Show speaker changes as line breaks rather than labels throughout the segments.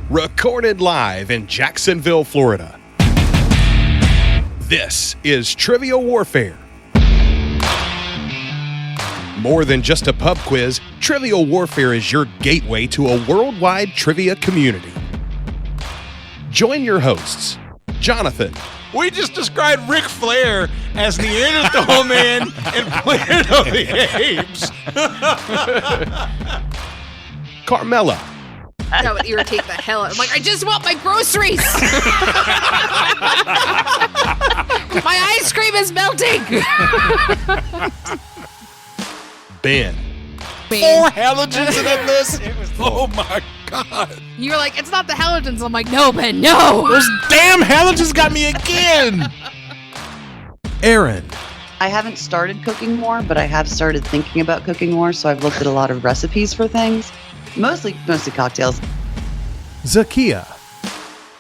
recorded live in Jacksonville, Florida. This is Trivial Warfare. More than just a pub quiz, Trivial Warfare is your gateway to a worldwide trivia community. Join your hosts, Jonathan.
We just described Ric Flair as Neanderthal Man and Planet of the Apes.
Carmela.
That would irritate the hell out. I'm like, I just want my groceries. My ice cream is melting.
Ben.
4 halogens in that list. Oh my God.
You're like, it's not the halogens. I'm like, no, Ben, no.
Those damn halogens got me again.
Aaron.
I haven't started cooking more, but I have started thinking about cooking more, so I've looked at a lot of recipes for things. Mostly cocktails.
Zakia.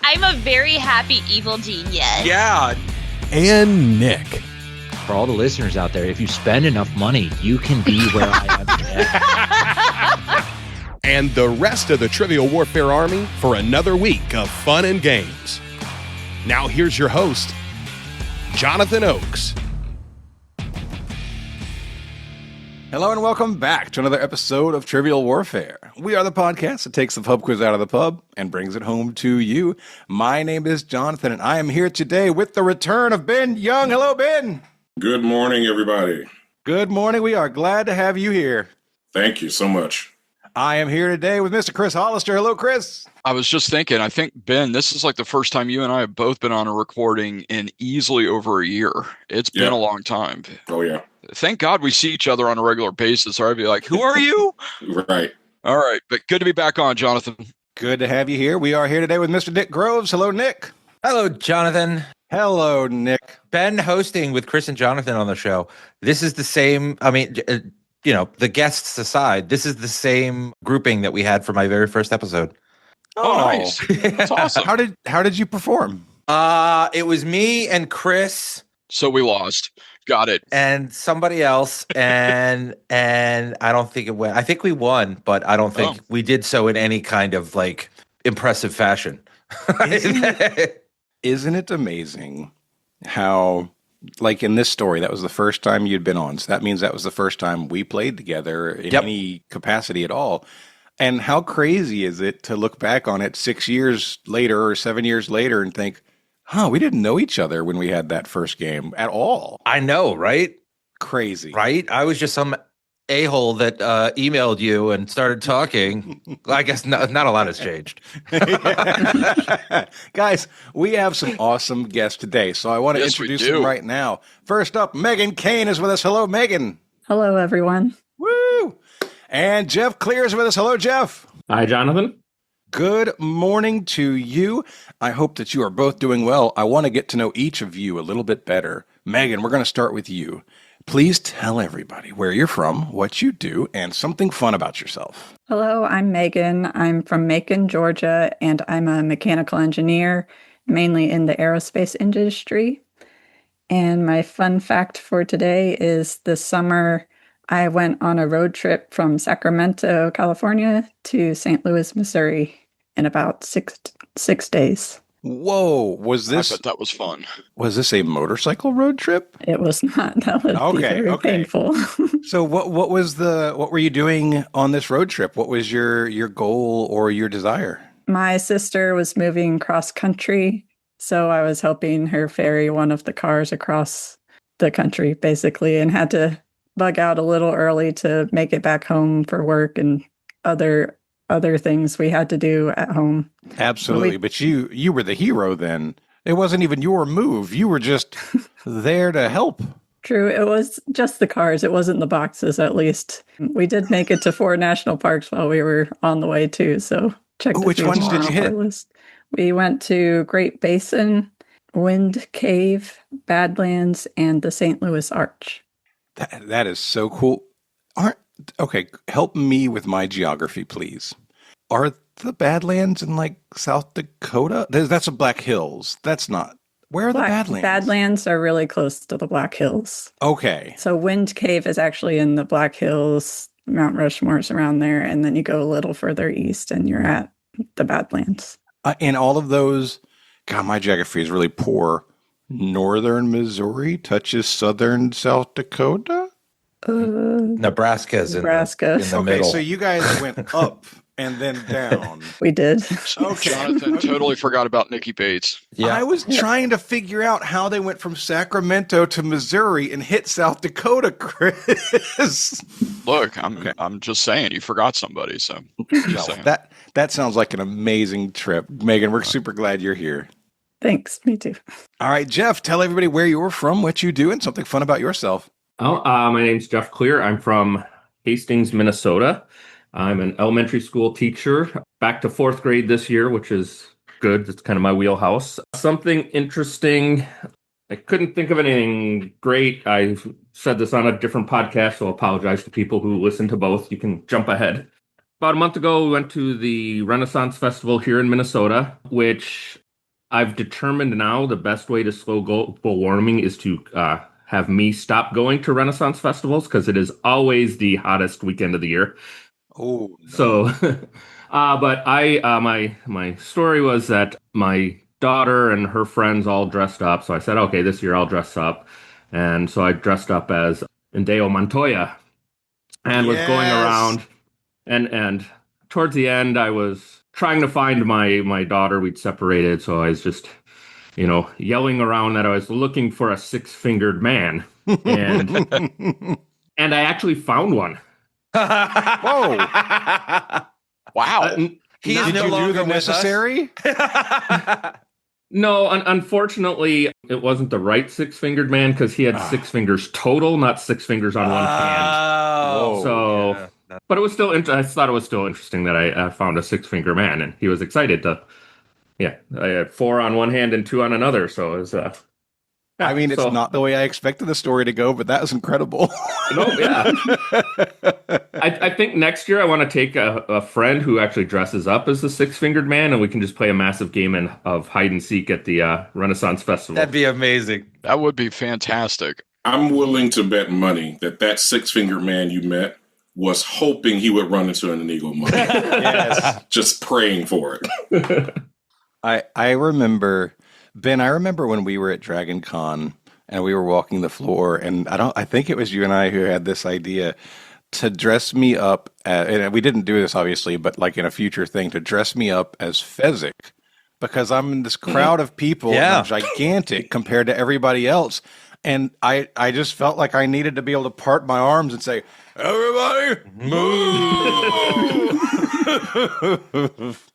I'm a very happy evil genius.
Yeah.
And Nick.
For all the listeners out there, if you spend enough money, you can be where I am today.
And the rest of the Trivial Warfare Army for another week of fun and games. Now here's your host, Jonathan Oakes.
Hello and welcome back to another episode of Trivial Warfare. We are the podcast that takes the pub quiz out of the pub and brings it home to you. My name is Jonathan, and I am here today with the return of Ben Young. Hello, Ben.
Good morning, everybody.
Good morning. We are glad to have you here.
Thank you so much.
I am here today with Mr. Chris Hollister. Hello, Chris.
I was just thinking, I think, Ben, this is like the first time you and I have both been on a recording in easily over a year. It's been a long time.
Oh, yeah.
Thank God we see each other on a regular basis, or I'd be like, who are you?
Right.
All right, but good to be back on, Jonathan.
Good to have you here. We are here today with Mr. Nick Groves. Hello, Nick.
Hello, Jonathan.
Hello, Nick.
Ben hosting with Chris and Jonathan on the show. This is the same, the guests aside, this is the same grouping that we had for my very first episode.
Oh, nice. That's awesome.
How did you perform?
It was me and Chris.
So we lost. Got it.
And somebody else, and I don't think it went. I think we won, but I don't think we did so in any kind of like impressive fashion.
Isn't it amazing how, like in this story, that was the first time you'd been on. So that means that was the first time we played together in any capacity at all. And how crazy is it to look back on it 6 years later or 7 years later and think, we didn't know each other when we had that first game at all.
I know, right?
Crazy.
Right? I was just some a-hole that emailed you and started talking. I guess not a lot has changed.
Guys, we have some awesome guests today, so I want to introduce them right now. First up, Megan Kane is with us. Hello, Megan.
Hello, everyone.
Woo! And Jeff Clear is with us. Hello, Jeff.
Hi, Jonathan.
Good morning to you. I hope that you are both doing well. I want to get to know each of you a little bit better. Megan, we're going to start with you. Please tell everybody where you're from, what you do, and something fun about yourself.
Hello, I'm Megan. I'm from Macon, Georgia, and I'm a mechanical engineer, mainly in the aerospace industry. And my fun fact for today is this summer, I went on a road trip from Sacramento, California to St. Louis, Missouri in about six days.
Whoa, was this?
I bet that was fun.
Was this a motorcycle road trip?
It was not. That would be very painful.
So what were you doing on this road trip? What was your goal or your desire?
My sister was moving cross country, so I was helping her ferry one of the cars across the country, basically, and had to bug out a little early to make it back home for work and other things we had to do at home.
Absolutely. But you were the hero then. It wasn't even your move. You were just there to help.
True. It was just the cars. It wasn't the boxes, at least. We did make it to 4 national parks while we were on the way, too. So check
which ones did you hit?
List. We went to Great Basin, Wind Cave, Badlands, and the St. Louis Arch.
That is so cool. Okay, help me with my geography, please. Are the Badlands in like South Dakota? That's the Black Hills. That's not. Where are the Badlands?
Badlands are really close to the Black Hills.
Okay.
So Wind Cave is actually in the Black Hills. Mount Rushmore's around there, and then you go a little further east, and you're at the Badlands.
In all of those, God, my geography is really poor. Northern Missouri touches southern South Dakota?
Nebraska's
Nebraska.
in the middle.
So you guys went up and then down.
We did.
Okay.
Jonathan totally forgot about Nikki Bates.
Yeah.
I was trying to figure out how they went from Sacramento to Missouri and hit South Dakota, Chris.
Look, I'm just saying you forgot somebody. So just saying.
That sounds like an amazing trip. Megan, we're super glad you're here.
Thanks. Me too.
All right, Jeff, tell everybody where you're from, what you do, and something fun about yourself.
My name's Jeff Clear. I'm from Hastings, Minnesota. I'm an elementary school teacher, back to 4th grade this year, which is good. It's kind of my wheelhouse. Something interesting. I couldn't think of anything great. I said this on a different podcast, so I apologize to people who listen to both. You can jump ahead. About a month ago, we went to the Renaissance Festival here in Minnesota, which I've determined now the best way to slow global warming is to have me stop going to Renaissance festivals because it is always the hottest weekend of the year.
Oh, no.
So, but my story was that my daughter and her friends all dressed up. So I said, okay, this year I'll dress up. And so I dressed up as Indeo Montoya and was going around. And towards the end, I was trying to find my daughter. We'd separated. So I was just, yelling around that I was looking for a 6-fingered man. And, and I actually found one.
Whoa.
Wow.
He's no longer
necessary?
No, unfortunately, it wasn't the right 6-fingered man because he had 6 fingers total, not 6 fingers on one hand.
Oh,
so, but it was still. I thought it was still interesting that I found a 6-finger man, and he was excited to. Yeah, I had 4 on one hand and 2 on another, so it was.
I mean, it's not the way I expected the story to go, but that was incredible.
No, yeah. I think next year I want to take a friend who actually dresses up as the 6-fingered man, and we can just play a massive game of hide and seek at the Renaissance Festival.
That'd be amazing.
That would be fantastic.
I'm willing to bet money that 6-fingered man you met was hoping he would run into an illegal money.
Yes.
Just praying for it.
I remember, Ben, when we were at Dragon Con and we were walking the floor, and I think it was you and I who had this idea to dress me up, and we didn't do this obviously, but like in a future thing, to dress me up as Fezzik, because I'm in this crowd of people and I'm gigantic compared to everybody else. And I just felt like I needed to be able to part my arms and say, everybody, move.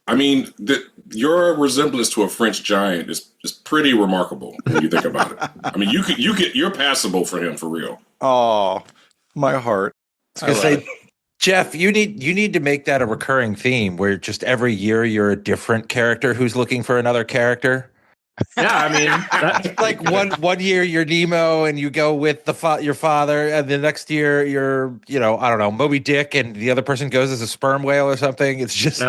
I mean, your resemblance to a French giant is pretty remarkable when you think about it. I mean, you're passable for him for real.
Oh, my heart.
I was going to say, Jeff, you need to make that a recurring theme where just every year you're a different character who's looking for another character.
Yeah, I mean,
like one year you're Nemo and you go with your father, and the next year you're I don't know, Moby Dick, and the other person goes as a sperm whale or something. It's just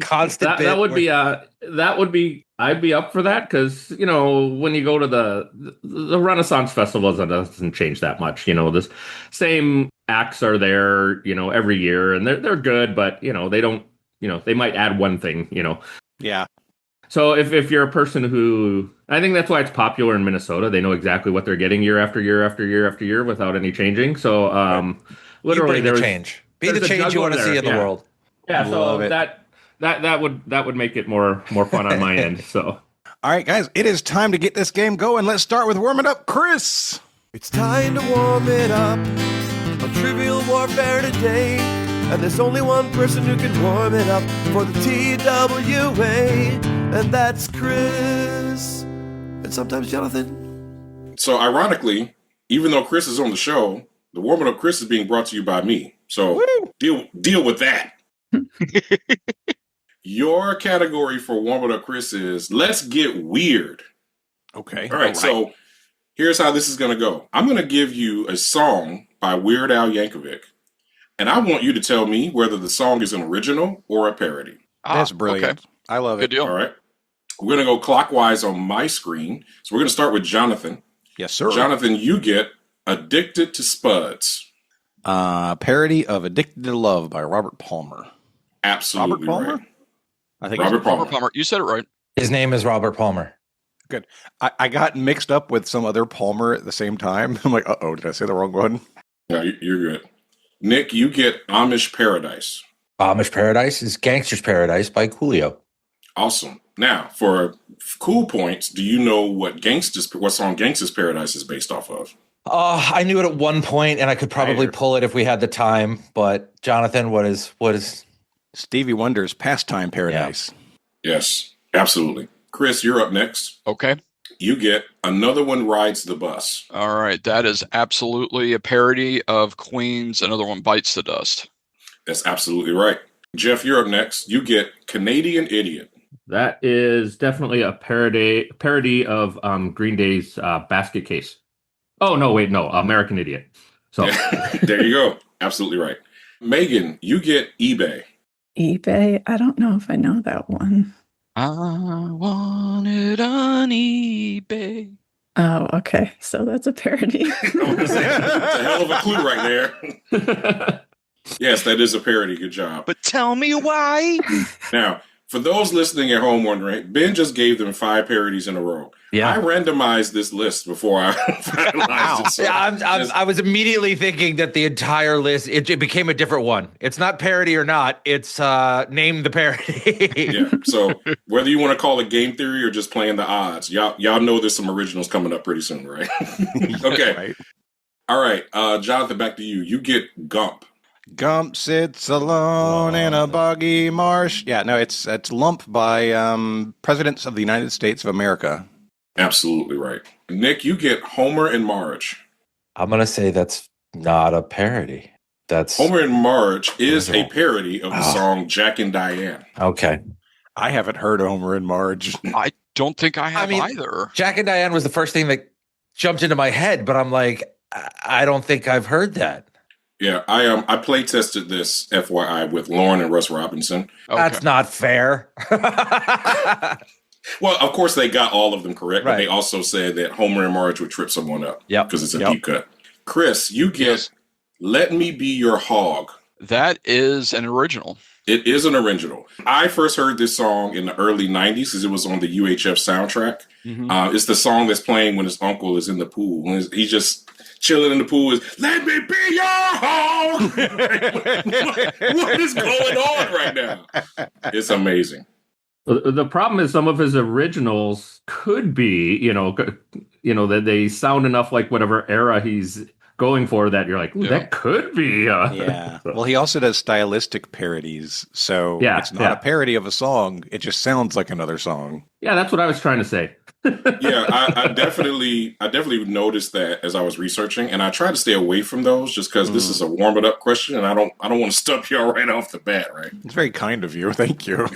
constant.
That would be I'd be up for that because when you go to the Renaissance festivals, it doesn't change that much. The same acts are there every year, and they're good, but they don't they might add one thing.
Yeah.
So if you're a person who, I think that's why it's popular in Minnesota. They know exactly what they're getting year after year after year after year without any changing. So literally,
there's change. Be the change you want to see in the world.
Yeah, so that would make it more fun on my end. So,
all right, guys, it is time to get this game going. Let's start with warming up, Chris.
It's time to warm it up on Trivial Warfare today. And there's only one person who can warm it up for the TWA, and that's Chris. And sometimes Jonathan.
So ironically, even though Chris is on the show, the warming up Chris is being brought to you by me. So deal with that. Your category for warming up Chris is let's get weird.
Okay.
All right. So here's how this is going to go. I'm going to give you a song by Weird Al Yankovic. And I want you to tell me whether the song is an original or a parody.
That's brilliant. Okay. I love it.
Good deal.
All right. We're going to go clockwise on my screen. So we're going to start with Jonathan.
Yes, sir.
Jonathan, you get Addicted to Spuds.
Parody of Addicted to Love by Robert Palmer.
Absolutely
Robert Palmer?
right.
I think
Robert Palmer.
Robert Palmer. You said it right.
His name is Robert Palmer.
Good. I got mixed up with some other Palmer at the same time. I'm like, uh-oh, did I say the wrong one?
No, you're good. Nick, you get Amish Paradise.
Amish Paradise is Gangster's Paradise by Coolio.
Awesome. Now, for cool points, do you know what song Gangster's Paradise is based off of?
I knew it at one point, and I could probably pull it if we had the time. But Jonathan, what is
Stevie Wonder's Pastime Paradise?
Yeah. Yes, absolutely. Chris, you're up next.
Okay.
You get Another One Rides the Bus.
All right. That is absolutely a parody of Queen's Another One Bites the Dust.
That's absolutely right. Jeff, you're up next. You get Canadian Idiot.
That is definitely a parody of Green Day's Basket Case. Oh, no, wait, no, American Idiot. So
there you go. Absolutely right. Megan, you get eBay.
eBay? I don't know if I know that one.
I want it on eBay.
Oh, okay. So that's a parody.
That's a hell of a clue right there. Yes, that is a parody. Good job.
But tell me why.
Now, for those listening at home wondering, Ben just gave them 5 parodies in a row.
Yeah.
I randomized this list before I finalized it. So
I was immediately thinking that the entire list, it became a different one. It's not parody or not. It's name the parody.
Yeah. So whether you want to call it game theory or just playing the odds, y'all know there's some originals coming up pretty soon, right? Okay.
Right.
All right. Jonathan, back to you. You get Gump.
Gump sits alone in a boggy marsh. Yeah, no, it's Lump by Presidents of the United States of America.
Absolutely right. Nick, you get Homer and Marge.
I'm going to say that's not a parody. That's
Homer and Marge is a parody of the song Jack and Diane.
Okay.
I haven't heard Homer and Marge.
I don't think I have either.
Jack and Diane was the first thing that jumped into my head, but I'm like, I don't think I've heard that.
Yeah, I play tested this, FYI, with Lauren and Russ Robinson.
Okay. That's not fair.
Well, of course, they got all of them correct, but they also said that Homer and Marge would trip someone up because it's a deep cut. Chris, you get Let Me Be Your Hog.
That is an original.
It is an original. I first heard this song in the early 90s because it was on the UHF soundtrack. Mm-hmm. It's the song that's playing when his uncle is in the pool. When he's just chilling in the pool is, let me be your hog! What is going on right now? It's amazing.
The problem is some of his originals could be, that they sound enough like whatever era he's going for that you're like, that could be.
Yeah. Well, he also does stylistic parodies, so it's not a parody of a song. It just sounds like another song.
Yeah, that's what I was trying to say.
Yeah, I definitely noticed that as I was researching, and I try to stay away from those just because this is a warm it up question, and I don't want to stump y'all right off the bat, right?
It's very kind of you. Thank you.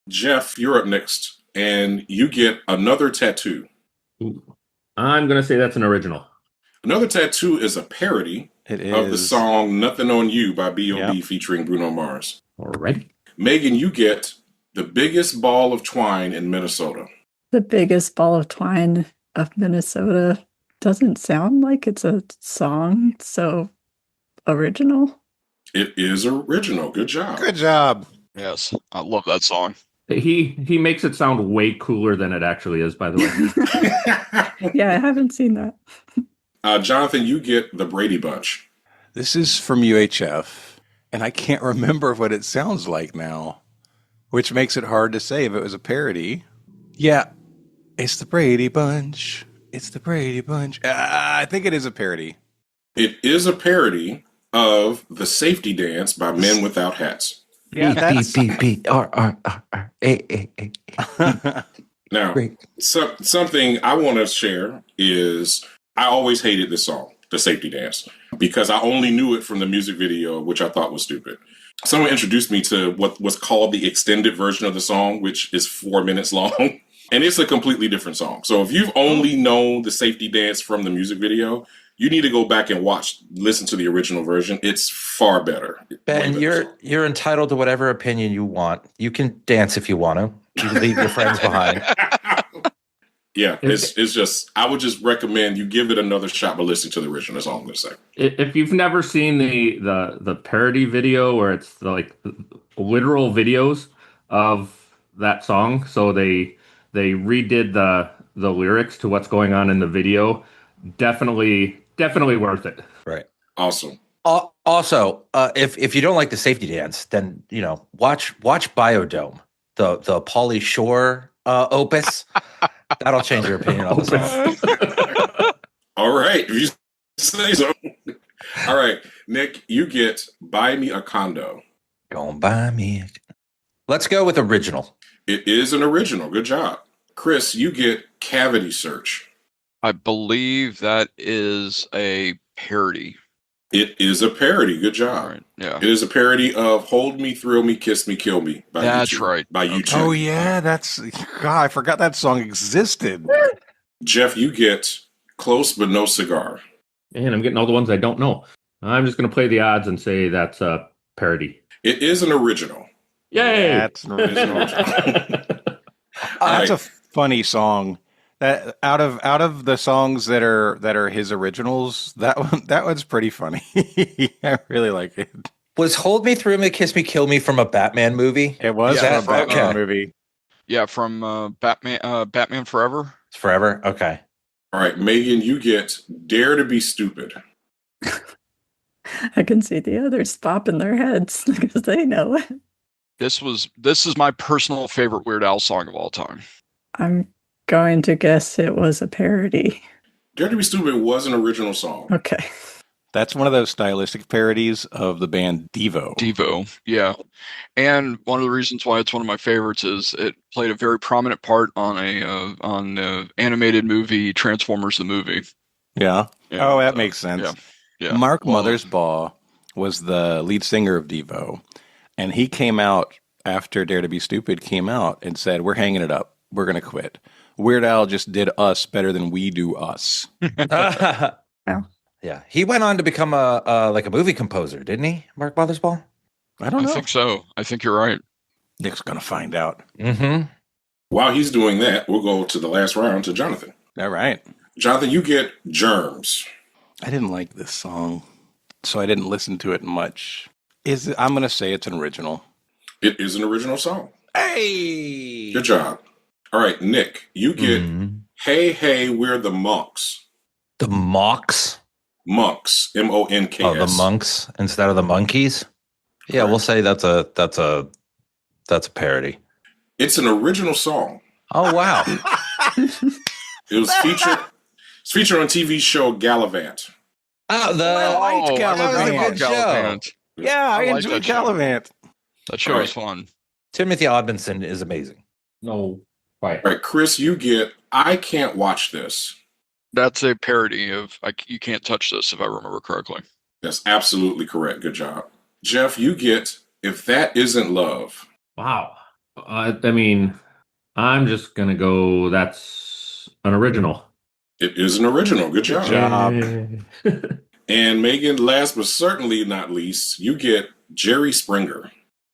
Jeff, you're up next, and you get Another Tattoo.
I'm going to say that's an original.
Another Tattoo is a parody of the song Nothing on You by B.O.B. featuring Bruno Mars.
All right.
Megan, you get The Biggest Ball of Twine in Minnesota.
The Biggest Ball of Twine of Minnesota doesn't sound like it's a song, so original?
It is original. Good job.
Good job.
Yes, I love that song.
He makes it sound way cooler than it actually is, by the
way. Yeah, I haven't seen that.
Jonathan, you get The Brady Bunch.
This is from UHF, and I can't remember what it sounds like now, which makes it hard to say if it was a parody. Yeah, it's the Brady Bunch. It's the Brady Bunch. I think it is a parody.
It is a parody of The Safety Dance by Men Without Hats.
Yeah, that's...
B-B-B-R-R-R-A-A-A.
Now, something I want to share is I always hated this song, The Safety Dance, because I only knew it from the music video, which I thought was stupid. Someone introduced me to what was called the extended version of the song, which is 4 minutes long. And it's a completely different song. So if you've only known The Safety Dance from the music video, you need to go back and listen to the original version. It's far better.
Ben, you're entitled to whatever opinion you want. You can dance if you want to. You can leave your friends behind.
Yeah, it's just, I would just recommend you give it another shot by listening to the original. That's all I'm going to say.
If you've never seen the parody video where it's like literal videos of that song, so they redid the lyrics to what's going on in the video. Definitely worth it.
Right.
Awesome.
Also, if you don't like the safety dance, then watch Biodome, the Pauly Shore opus. That'll change your opinion on the song.
All right, if you say so. All right, Nick, you get Buy Me a Condo.
Gonna buy me. Let's go with original.
It is an original. Good job. Chris, you get Cavity Search.
I believe that is a parody.
It is a parody. Good job.
Right. Yeah.
It is a parody of Hold Me, Thrill Me, Kiss Me, Kill Me.
That's right.
By YouTube.
Oh, yeah. God, I forgot that song existed.
Jeff, you get Close But No Cigar.
And I'm getting all the ones I don't know. I'm just going to play the odds and say that's a parody.
It is an original.
Yay!
That's an original. That's a funny song. That out of the songs that are his originals, that one's pretty funny. I really like it.
Was Hold Me, Thrill Me, Kiss Me, Kill Me from a Batman movie?
It was from a Batman movie.
Yeah, from Batman Forever.
It's Forever? Okay.
All right, Megan, you get Dare to Be Stupid.
I can see the others popping their heads because they know it.
This is my personal favorite Weird Al song of all time.
I'm going to guess it was a parody.
Dare to Be Stupid was an original song.
Okay.
That's one of those stylistic parodies of the band Devo.
Devo, yeah. And one of the reasons why it's one of my favorites is it played a very prominent part on the animated movie Transformers the movie.
Yeah.
Yeah,
Oh, that makes sense.
Yeah.
Mark Mothersbaugh was the lead singer of Devo, and he came out after Dare to Be Stupid came out and said, "We're hanging it up. We're going to quit. Weird Al just did us better than we do us."
Yeah, he went on to become a movie composer, didn't he, Mark Mothersbaugh?
I don't know.
I think so. I think you're right.
Nick's going to find out.
Mm-hmm.
While he's doing that, we'll go to the last round to Jonathan.
All right.
Jonathan, you get Germs.
I didn't like this song, so I didn't listen to it much. I'm going to say it's an original.
It is an original song.
Hey!
Good job. All right, Nick, you get Hey, Hey, We're the Monks.
The Monks?
Monks. Monks.
Oh, the monks instead of the monkeys? Yeah,
Correct.
we'll say that's a parody.
It's an original song.
Oh, wow.
It was featured on TV show Gallivant.
Oh, I liked Gallivant.
Show.
Yeah, I
like
enjoyed
that show.
Gallivant.
That show was fun.
Timothy Odmanson is amazing.
No. Right.
All right, Chris, you get I Can't Watch This.
That's a parody of You Can't Touch This, if I remember correctly.
That's absolutely correct. Good job. Jeff, you get If That Isn't Love.
Wow. I mean, I'm just going to go, that's an original.
It is an original. Good job.
Yay.
And Megan, last but certainly not least, you get Jerry Springer.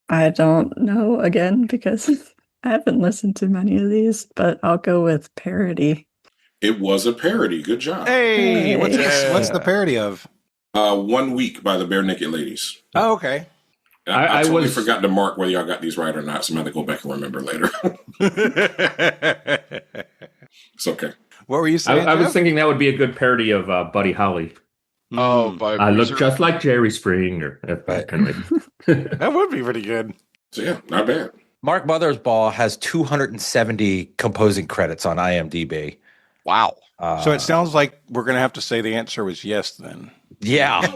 I don't know again because I haven't listened to many of these, but I'll go with parody.
It was a parody. Good job.
Hey, what's the parody of?
1 Week by the Bare Naked Ladies.
Oh, okay.
I totally forgot to mark whether y'all got these right or not, so I'm going to go back and remember later. It's okay.
What were you saying?
I was thinking that would be a good parody of Buddy Holly.
Oh,
I look just like Jerry Springer.
That would be pretty good.
So yeah, not bad.
Mark Mothersbaugh has 270 composing credits on IMDb.
Wow.
So it sounds like we're going to have to say the answer was yes then.
Yeah,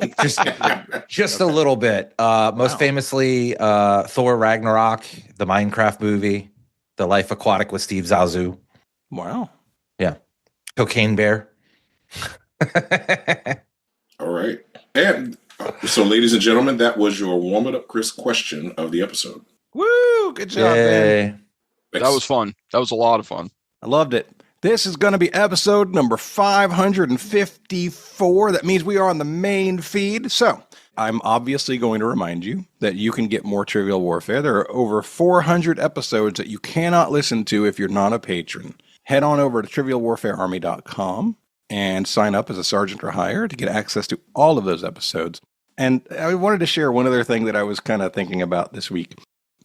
just a little bit. Most famously, Thor Ragnarok, the Minecraft movie, The Life Aquatic with Steve Zissou.
Wow.
Yeah. Cocaine Bear.
All right. And so, ladies and gentlemen, that was your Warm It Up Chris question of the episode.
Woo! Good job, man.
That was fun. That was a lot of fun.
I loved it. This is going to be episode number 554. That means we are on the main feed. So I'm obviously going to remind you that you can get more Trivial Warfare. There are over 400 episodes that you cannot listen to if you're not a patron. Head on over to trivialwarfarearmy.com and sign up as a sergeant or higher to get access to all of those episodes. And I wanted to share one other thing that I was kind of thinking about this week.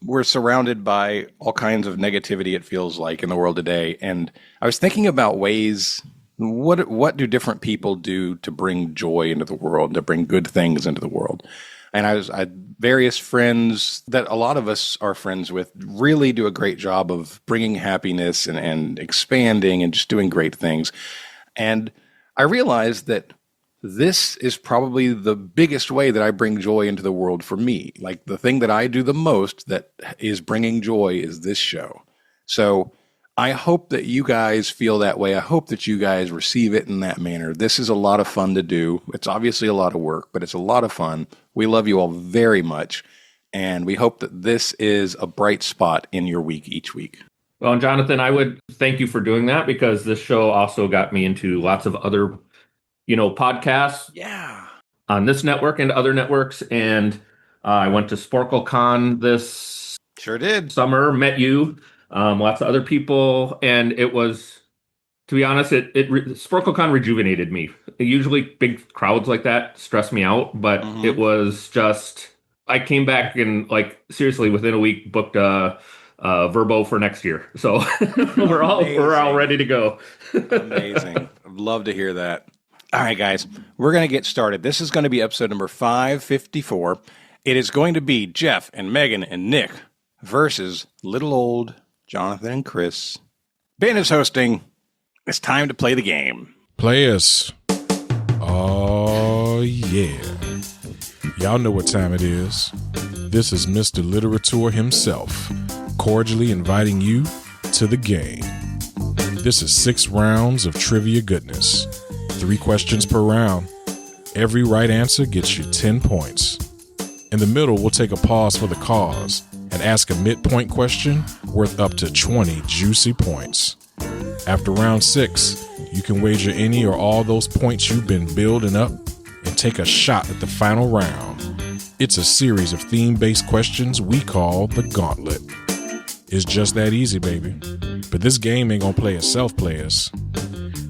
we're surrounded by all kinds of negativity, it feels like, in the world today. And I was thinking about ways, what do different people do to bring joy into the world, to bring good things into the world? And I had various friends that a lot of us are friends with really do a great job of bringing happiness and expanding and just doing great things. And I realized that this is probably the biggest way that I bring joy into the world for me. Like the thing that I do the most that is bringing joy is this show. So I hope that you guys feel that way. I hope that you guys receive it in that manner. This is a lot of fun to do. It's obviously a lot of work, but it's a lot of fun. We love you all very much. And we hope that this is a bright spot in your week each week.
Well, and Jonathan, I would thank you for doing that, because this show also got me into lots of other, podcasts.
Yeah.
On this network and other networks. And I went to SporkleCon this summer, met you, lots of other people. And it was, to be honest, SporkleCon rejuvenated me. Usually big crowds like that stress me out, but it was just, I came back and seriously within a week booked Verbo for next year. So we're all ready to go.
Amazing. I'd love to hear that. All right, guys, we're going to get started. This is going to be episode number 554. It is going to be Jeff and Megan and Nick versus little old Jonathan and Chris. Ben is hosting. It's time to play the game.
Players. Oh, yeah. Y'all know what time it is. This is Mr. Literature himself, cordially inviting you to the game. This is 6 rounds of trivia goodness. 3 questions per round. Every right answer gets you 10 points. In the middle, we'll take a pause for the cause and ask a midpoint question worth up to 20 juicy points. After round 6, you can wager any or all those points you've been building up and take a shot at the final round. It's a series of theme-based questions we call the Gauntlet. It's just that easy, baby. But this game ain't gonna play itself, players.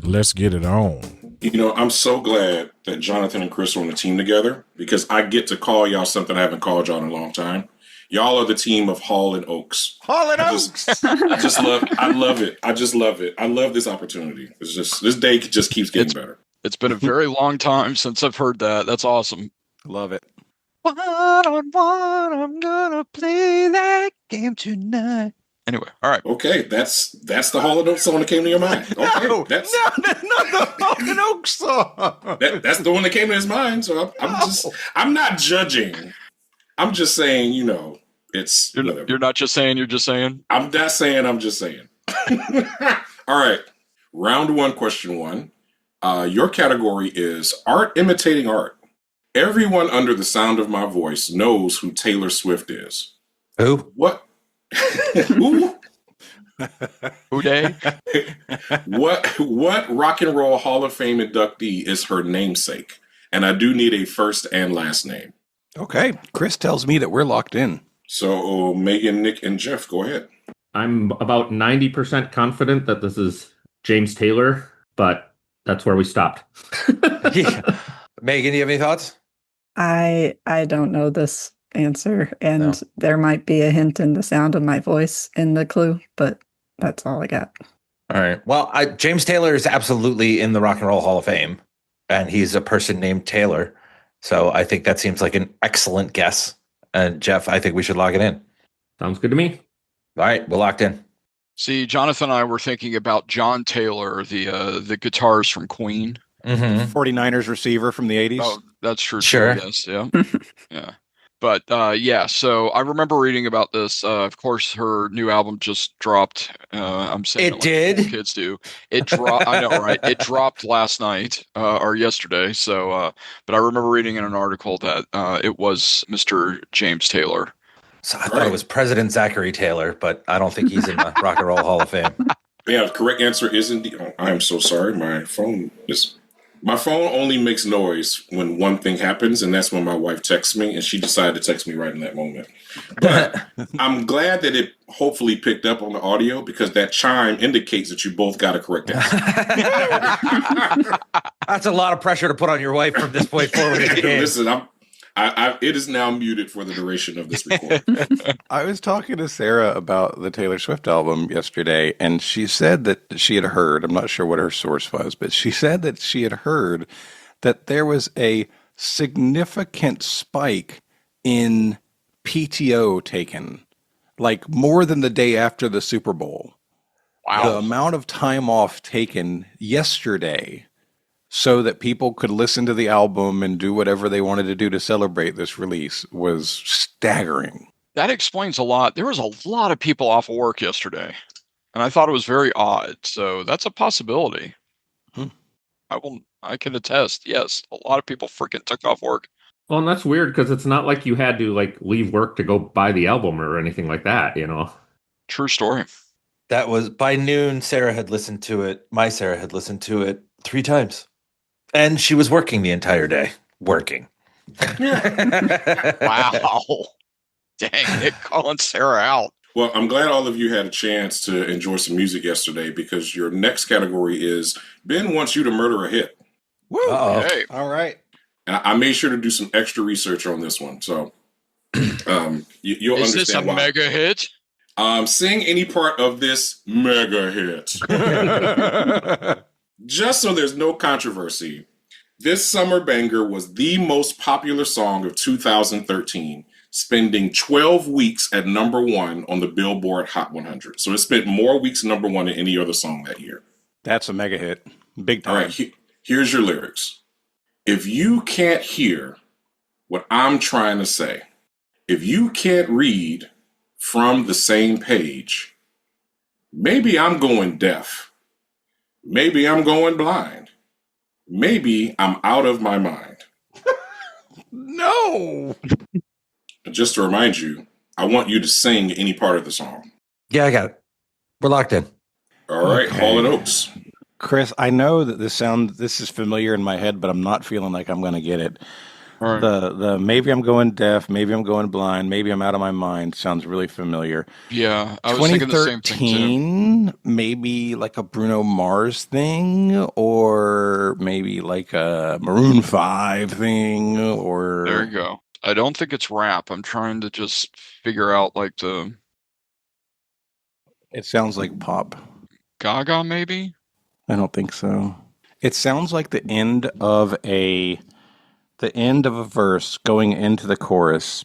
Let's get it on.
I'm so glad that Jonathan and Chris are on the team together, because I get to call y'all something I haven't called y'all in a long time. Y'all are the team of Holl and Oakes.
Holl and Oakes.
I love it. I just love it. I love this opportunity. It's just, this day just keeps getting better.
It's been a very long time since I've heard that. That's awesome.
Love it.
1-on-1, I'm gonna play that game tonight. Anyway, all right.
Okay, that's the Holl and Oakes song that came to your mind. Okay, that's not
the Holl and Oakes song.
That's the one that came to his mind. So I'm not judging. I'm just saying, it's
you're not just saying. You're just saying.
I'm not saying. I'm just saying. All right, round 1, question 1. Your category is art imitating art. Everyone under the sound of my voice knows who Taylor Swift is.
Who?
What? Who?
Who day?
What Rock and Roll Hall of Fame inductee is her namesake? And I do need a first and last name.
Okay. Chris tells me that we're locked in.
So Megan, Nick, and Jeff, go ahead.
I'm about 90% confident that this is James Taylor, but that's where we stopped.
Yeah. Megan, do you have any thoughts?
I don't know this answer, and there might be a hint in the sound of my voice in the clue, but that's all I got.
All right. Well, James Taylor is absolutely in the Rock and Roll Hall of Fame, and he's a person named Taylor. So I think that seems like an excellent guess. And Jeff, I think we should lock it in.
Sounds good to me.
All right, we're locked in.
See, Jonathan and I were thinking about John Taylor, the guitarist from Queen.
49ers receiver from the 80s.
Oh, that's true.
Sure.
Yes. Yeah. Yeah. But so I remember reading about this. Of course, her new album just dropped. I'm saying
it did.
Kids do. It dropped. I know, right? It dropped last night or yesterday. So, but I remember reading in an article that it was Mr. James Taylor.
So I thought it was President Zachary Taylor, but I don't think he's in the Rock and Roll Hall of Fame.
Yeah, the correct answer is indeed. Oh, I'm so sorry. My phone only makes noise when one thing happens, and that's when my wife texts me, and she decided to text me right in that moment. But I'm glad that it hopefully picked up on the audio, because that chime indicates that you both got a correct answer.
That's a lot of pressure to put on your wife from this point forward in the game.
Listen, It is now muted for the duration of this recording.
I was talking to Sarah about the Taylor Swift album yesterday, and she said that she had heard, I'm not sure what her source was, but she said that she had heard that there was a significant spike in PTO taken, like more than the day after the Super Bowl.
Wow.
The amount of time off taken yesterday so that people could listen to the album and do whatever they wanted to do to celebrate this release was staggering.
That explains a lot. There was a lot of people off of work yesterday, and I thought it was very odd. So that's a possibility. I can attest. Yes, a lot of people freaking took off work.
Well, and that's weird because it's not like you had to like leave work to go buy the album or anything like that, you know?
True story.
That was by noon. Sarah had listened to it. My Sarah had listened to it 3 times. And she was working the entire day. Working.
Wow. Dang, Nick calling Sarah out.
Well, I'm glad all of you had a chance to enjoy some music yesterday because your next category is Ben wants you to murder a hit.
Woo!
Hey.
All right.
And I made sure to do some extra research on this one. So you'll
Is
understand
this a
why.
mega hit?
Sing any part of this mega hit. Just so there's no controversy, this summer banger was the most popular song of 2013, spending 12 weeks at number 1 on the Billboard Hot 100. So it spent more weeks number 1 than any other song that year.
That's a mega hit. Big time.
All right, here's your lyrics. If you can't hear what I'm trying to say, if you can't read from the same page, maybe I'm going deaf. Maybe I'm going blind. Maybe I'm out of my mind.
No!
Just to remind you, I want you to sing any part of the song.
Yeah, I got it. We're locked in.
All right,
Okay.
Holl and Oakes.
Chris, I know that this is familiar in my head, but I'm not feeling like I'm going to get it.
All right.
The maybe I'm going deaf, maybe I'm going blind, maybe I'm out of my mind sounds really familiar.
Yeah, I was thinking the same thing too.
2013, maybe like a Bruno Mars thing, or maybe like a Maroon 5 thing, or...
There you go. I don't think it's rap. I'm trying to just figure out like the...
It sounds like pop.
Gaga, maybe?
I don't think so. It sounds like the end of a verse going into the chorus,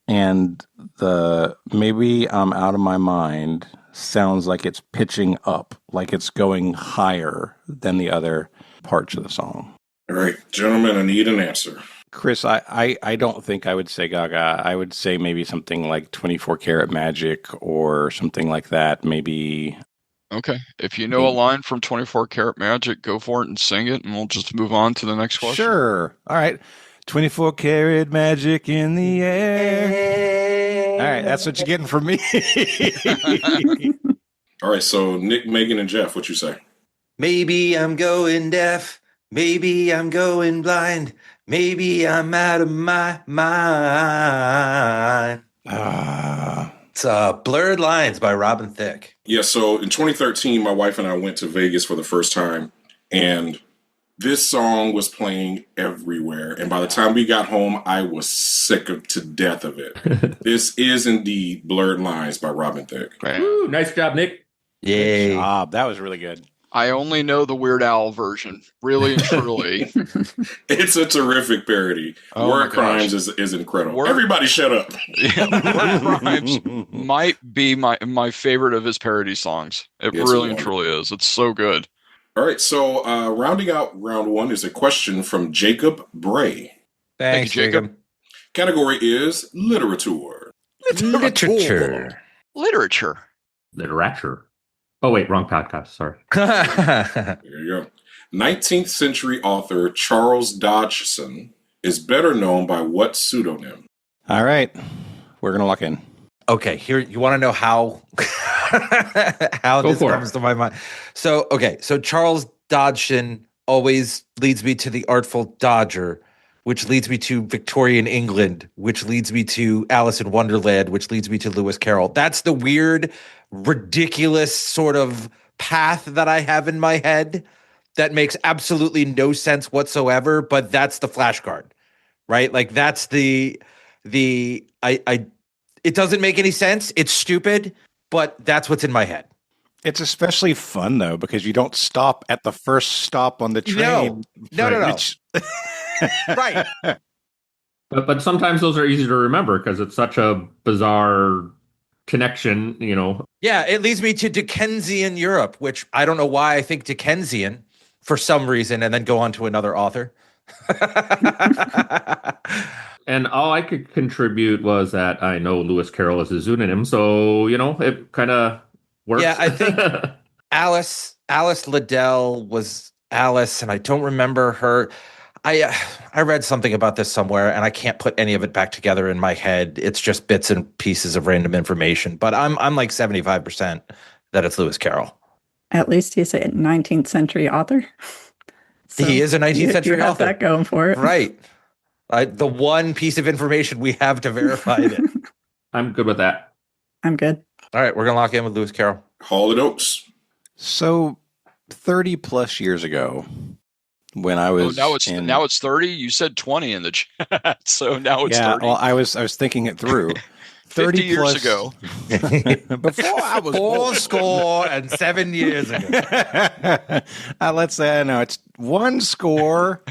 and the maybe I'm out of my mind sounds like it's pitching up, like it's going higher than the other parts of the song.
All right, gentlemen, I need an answer.
Chris, I don't think I would say Gaga. I would say maybe something like 24 Karat Magic or something like that. Maybe.
Okay. If you know a line from 24 Karat Magic, go for it and sing it, and we'll just move on to the next question.
Sure. All right. 24 Karat Magic in the air. All right. That's what you're getting from me.
All right, so Nick, Megan, and Jeff, what you say?
Maybe I'm going deaf. Maybe I'm going blind. Maybe I'm out of my mind. It's Blurred Lines by Robin Thicke.
Yeah, so in 2013, my wife and I went to Vegas for the first time, and this song was playing everywhere. And by the time we got home, I was sick to death of it. This is indeed Blurred Lines by Robin Thicke.
Woo, nice job, Nick.
Yay.
Good job. That was really good.
I only know the Weird Al version, really and truly.
It's a terrific parody.
Oh
Word Crimes is incredible. Everybody shut up.
Word Crimes might be my favorite of his parody songs. It
It's
really and
wonderful.
truly is. It's so good.
All right, so rounding out round one is a question from Jacob Bray.
Thanks, Jacob.
Category is literature.
Literature.
Literature. Oh, wait, wrong podcast. Sorry.
There you go. 19th century author Charles Dodgson is better known by what pseudonym?
All right. We're going to lock in.
Okay, here you want to know how this comes to my mind. So Charles Dodgson always leads me to the Artful Dodger, which leads me to Victorian England, which leads me to Alice in Wonderland, which leads me to Lewis Carroll. That's the weird, ridiculous sort of path that I have in my head that makes absolutely no sense whatsoever, but that's the flashcard. right? Like that's the it doesn't make any sense. It's stupid, but that's what's in my head.
It's especially fun though because you don't stop at the first stop on the train.
No. Right.
But sometimes those are easy to remember because it's such a bizarre connection, you know.
Yeah, it leads me to Dickensian Europe, which I don't know why I think Dickensian for some reason, and then go on to another author.
And all I could contribute was that I know Lewis Carroll is a pseudonym, so, you know, it kind of works.
Yeah, I think Alice Liddell was Alice, and I don't remember her. I read something about this somewhere, and I can't put any of it back together in my head. It's just bits and pieces of random information. But I'm like 75% that it's Lewis Carroll.
At least he's a 19th century author. So
he is a 19th century
you have
author.
that going for it.
Right. The one piece of information we have to verify it.
I'm good with that.
I'm good.
All right, we're going to lock in with Lewis Carroll.
Holl and Oakes.
So 30 plus years ago, when I was
now it's 30. You said 20 in the chat, so now it's 30.
Well, I was thinking it through.
50 years ago.
Before I was
4 years ago.
Let's say it's 1 score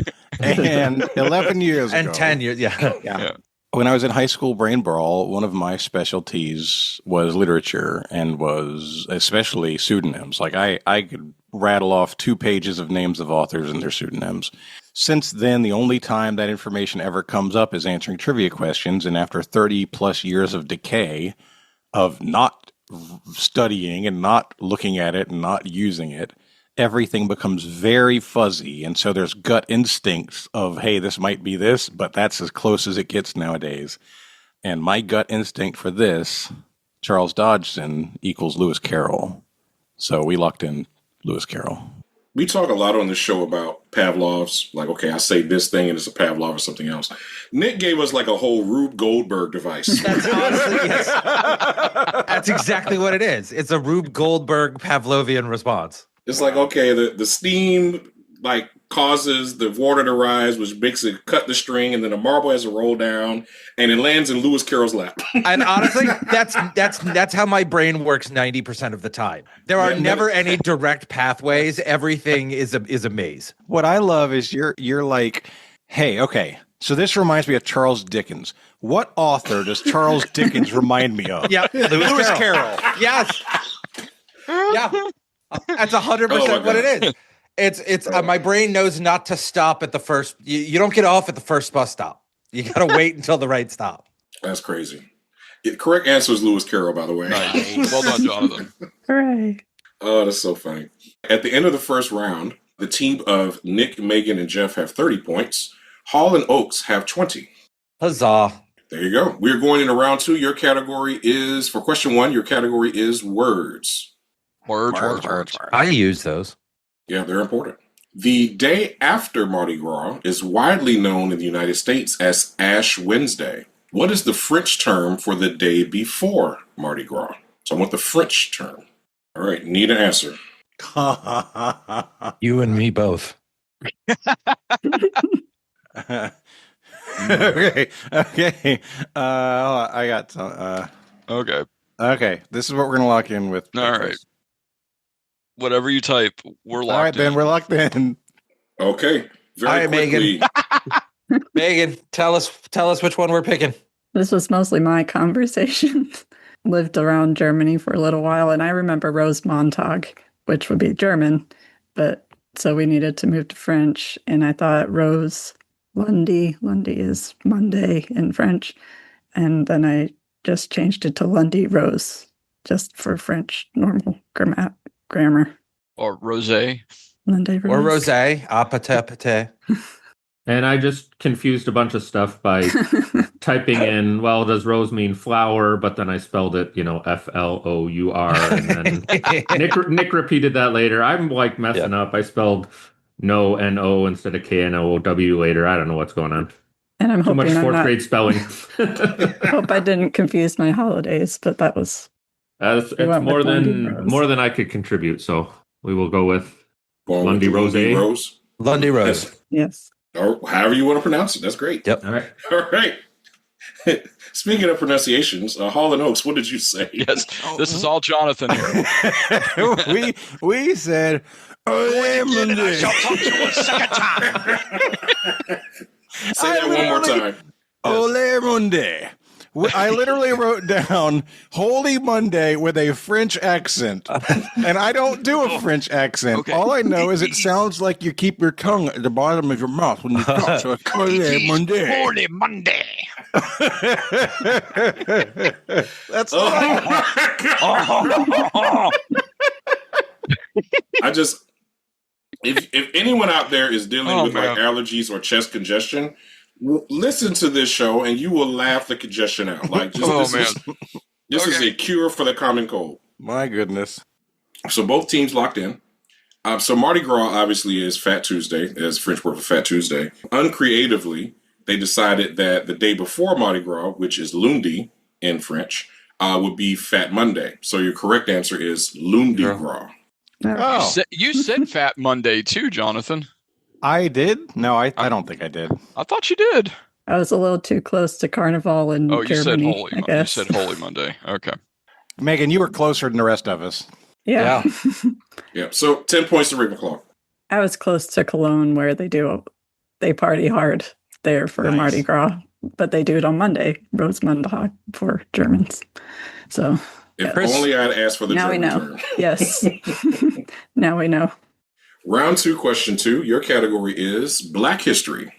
and 11 years ago.
And 10 years,
yeah. When I was in high school brain brawl, one of my specialties was literature and was especially pseudonyms. Like I could rattle off 2 pages of names of authors and their pseudonyms. Since then, the only time that information ever comes up is answering trivia questions. And after 30 plus years of decay, of not studying and not looking at it and not using it, everything becomes very fuzzy. And so there's gut instincts of, hey, this might be this, but that's as close as it gets nowadays. And my gut instinct for this, Charles Dodgson equals Lewis Carroll. So we locked in Lewis Carroll.
We talk a lot on the show about Pavlov's, like, okay, I say this thing and it's a Pavlov or something else. Nick gave us like a whole Rube Goldberg device.
That's honestly, yes. That's exactly what it is. It's a Rube Goldberg Pavlovian response.
It's like, okay, the steam like causes the water to rise, which makes it cut the string, and then the marble has to roll down, and it lands in Lewis Carroll's lap.
And honestly, that's how my brain works 90% of the time. There are never any direct pathways. Everything is a maze.
What I love is you're like, hey, okay, so this reminds me of Charles Dickens. What author does Charles Dickens remind me of?
Yeah,
Lewis Carroll.
Yes. Yeah. That's 100% what it is. It's my brain knows not to stop at the first. You don't get off at the first bus stop. You got to wait until the right stop.
That's crazy. The correct answer is Lewis Carroll, by the way.
Nice. Well done, Jonathan.
Hooray.
Oh, that's so funny. At the end of the first round, the team of Nick, Megan, and Jeff have 30 points. Holl and Oakes have 20.
Huzzah.
There you go. We're going into round 2. Your category is, for question 1, your category is words.
Words.
I use those.
Yeah, they're important. The day after Mardi Gras is widely known in the United States as Ash Wednesday. What is the French term for the day before Mardi Gras? So I want the French term. All right, need an answer.
You and me both.
Okay. I got some. Okay. This is what we're gonna lock in with.
All right. Whatever you type, we're locked in.
All right, then we're locked in.
Okay. Very quickly.
Megan. Megan, tell us which one we're picking.
This was mostly my conversation. Lived around Germany for a little while, and I remember Rose Montag, which would be German, but so we needed to move to French, and I thought Rose Lundy is Monday in French, and then I just changed it to Lundy Rose, just for French normal grammar.
Or rosé.
Lundy Rose.
Or rosé, apate.
And I just confused a bunch of stuff by typing in, well, does rose mean flower? But then I spelled it, Flour. And then Nick repeated that later. I'm like messing up. I spelled no N-O instead of K-N-O-W later. I don't know what's going on.
And I'm
too
hoping
much fourth grade spelling.
Hope I didn't confuse my holidays, but that was...
It's more than I could contribute, so we will go with Lundy Rose.
Lundy Rose.
Lundy Rose.
Yes.
Or however you want to pronounce it. That's great.
Yep.
All right.
All right. Speaking of pronunciations, Holl and Oakes, what did you say?
Yes, this is all Jonathan here.
we said,
I shall talk to you a second time.
Say that one more time.
Ole Monday. I literally wrote down Holy Monday with a French accent. And I don't do a French accent.
Okay.
All I know is it sounds like you keep your tongue at the bottom of your mouth when you talk. So it's Holy Monday.
Holy Monday.
That's all I
I just, if anyone out there is dealing with like allergies or chest congestion, listen to this show and you will laugh the congestion out. Like, just, this is a cure for the common cold.
My goodness.
So both teams locked in. So Mardi Gras obviously is Fat Tuesday, as French word for Fat Tuesday. Uncreatively, they decided that the day before Mardi Gras, which is Lundi in French, would be Fat Monday. So your correct answer is Lundi Gras.
Oh.
You said Fat Monday too, Jonathan.
I did? No, I don't think I did.
I thought you did.
I was a little too close to Carnival in
you
Germany,
said Holy.
I guess.
You said Holy Monday. Okay.
Megan, you were closer than the rest of us.
Yeah.
Yeah. So 10 points to Ravenclaw.
I was close to Cologne where they party hard there for Mardi Gras, but they do it on Monday, Rosenmontag for Germans. So
If only I'd asked for the
now
German
we know.
term.
Yes. Now we know.
Round 2, question 2. Your category is Black History.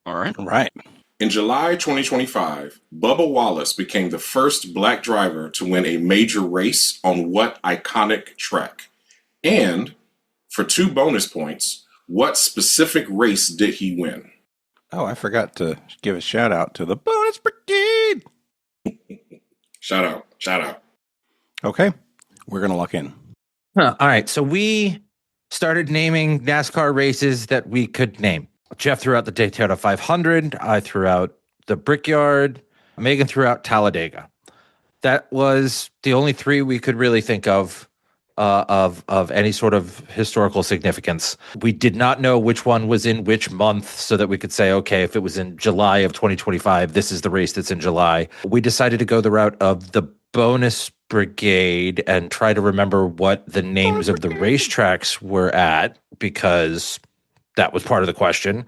All right.
Right.
In July 2025, Bubba Wallace became the first black driver to win a major race on what iconic track? And for 2 bonus points, what specific race did he win?
Oh, I forgot to give a shout out to the bonus brigade.
Shout out.
Okay. We're going to lock in.
All right. So we started naming NASCAR races that we could name. Jeff threw out the Daytona 500. I threw out the Brickyard. Megan threw out Talladega. That was the only 3 we could really think of any sort of historical significance. We did not know which one was in which month so that we could say, okay, if it was in July of 2025, this is the race that's in July. We decided to go the route of the bonus brigade and try to remember what the names of the racetracks were at, because that was part of the question.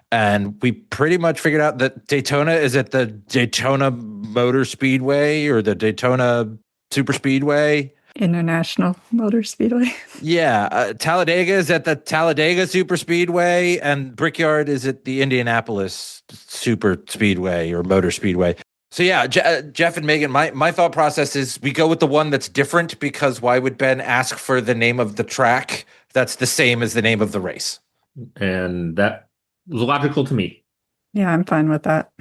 And we pretty much figured out that Daytona is at the Daytona Motor Speedway or the Daytona Super Speedway.
International Motor Speedway.
Yeah. Talladega is at the Talladega Super Speedway, and Brickyard is at the Indianapolis Super Speedway or Motor Speedway. So yeah, Jeff and Megan, my thought process is we go with the one that's different, because why would Ben ask for the name of the track that's the same as the name of the race?
And that was logical to me.
Yeah, I'm fine with that.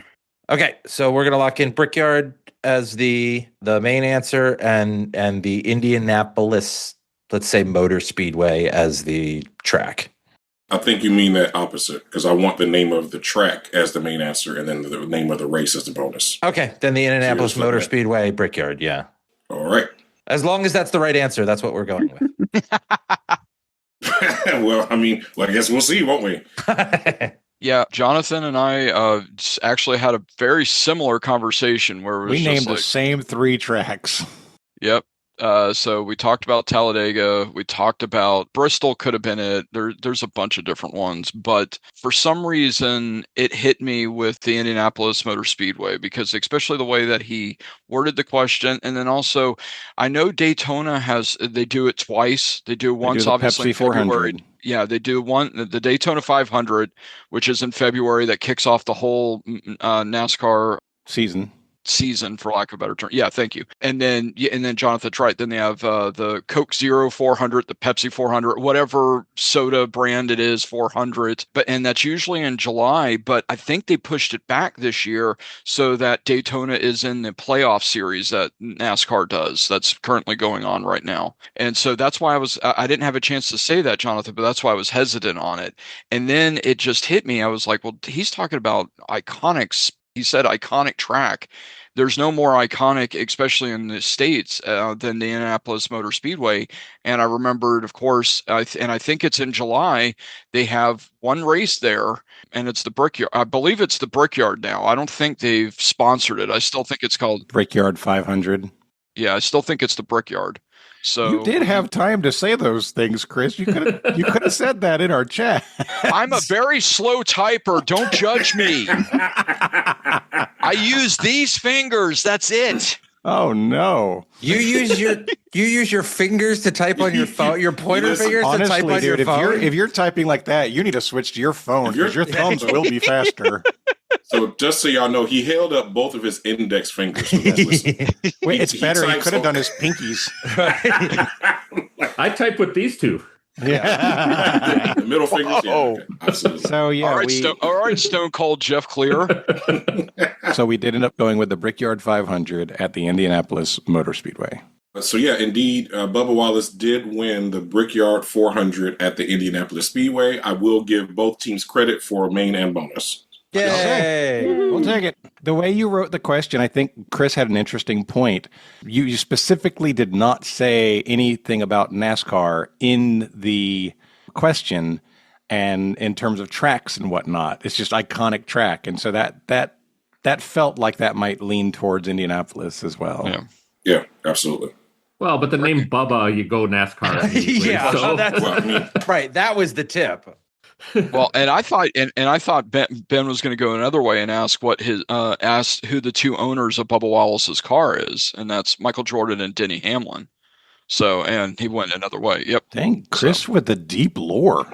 Okay, so we're gonna lock in Brickyard as the main answer, and the Indianapolis, let's say, Motor Speedway as the track.
I think you mean that opposite, because I want the name of the track as the main answer and then the name of the race as the bonus.
Okay, then the Indianapolis Motor Speedway, Brickyard, yeah.
All right.
As long as that's the right answer, that's what we're going with.
Well, I guess we'll see, won't we?
Yeah, Jonathan and I actually had a very similar conversation where
we named the same 3 tracks.
Yep. So we talked about Talladega. We talked about Bristol could have been it. There's a bunch of different ones, but for some reason it hit me with the Indianapolis Motor Speedway, because especially the way that he worded the question. And then also I know Daytona they do it twice. They do once, obviously,
Pepsi 400.
February. Yeah, they do the Daytona 500, which is in February, that kicks off the whole NASCAR
season,
for lack of a better term. Yeah, thank you. And then Jonathan's right. Then they have the Coke Zero 400, the Pepsi 400, whatever soda brand it is, 400. And that's usually in July. But I think they pushed it back this year so that Daytona is in the playoff series that NASCAR does. That's currently going on right now. And so that's why I didn't have a chance to say that, Jonathan, but that's why I was hesitant on it. And then it just hit me. I was like, well, he's talking about iconics. He said iconic track. there's no more iconic, especially in the States, than the Indianapolis Motor Speedway. And I remembered, of course, and I think it's in July, they have one race there, and it's the Brickyard. I believe it's the Brickyard now. I don't think they've sponsored it. I still think it's called
Brickyard 500.
Yeah, I still think it's the Brickyard. So
you did have time to say those things, Chris. You could have said that in our chat.
I'm a very slow typer. Don't judge me. I use these fingers. That's it.
Oh no!
You use your fingers to type on your phone. Your pointer fingers
honestly,
to type on
dude,
your phone.
If you're typing like that, you need to switch to your phone because your thumbs will be faster.
So just so y'all know, he held up both of his index fingers. For that
Wait, it's better. He could have done his pinkies.
I type with these two.
Yeah,
the middle fingers. Yeah, okay. Absolutely.
So yeah,
all right, Stone Cold Jeff Clear.
So we did end up going with the Brickyard 500 at the Indianapolis Motor Speedway.
So yeah, indeed, Bubba Wallace did win the Brickyard 400 at the Indianapolis Speedway. I will give both teams credit for main and bonus.
Yay!
We'll take it. The way you wrote the question, I think Chris had an interesting point. You specifically did not say anything about NASCAR in the question and in terms of tracks and whatnot. It's just iconic track. And so that felt like that might lean towards Indianapolis as well.
Yeah, absolutely.
Well, but the name Bubba, you go NASCAR.
Yeah,
so.
that's right. That was the tip.
Well, and I thought Ben was going to go another way and ask asked who the two owners of Bubba Wallace's car is, and that's Michael Jordan and Denny Hamlin. So, and he went another way. Yep.
Dang, Chris with the deep lore.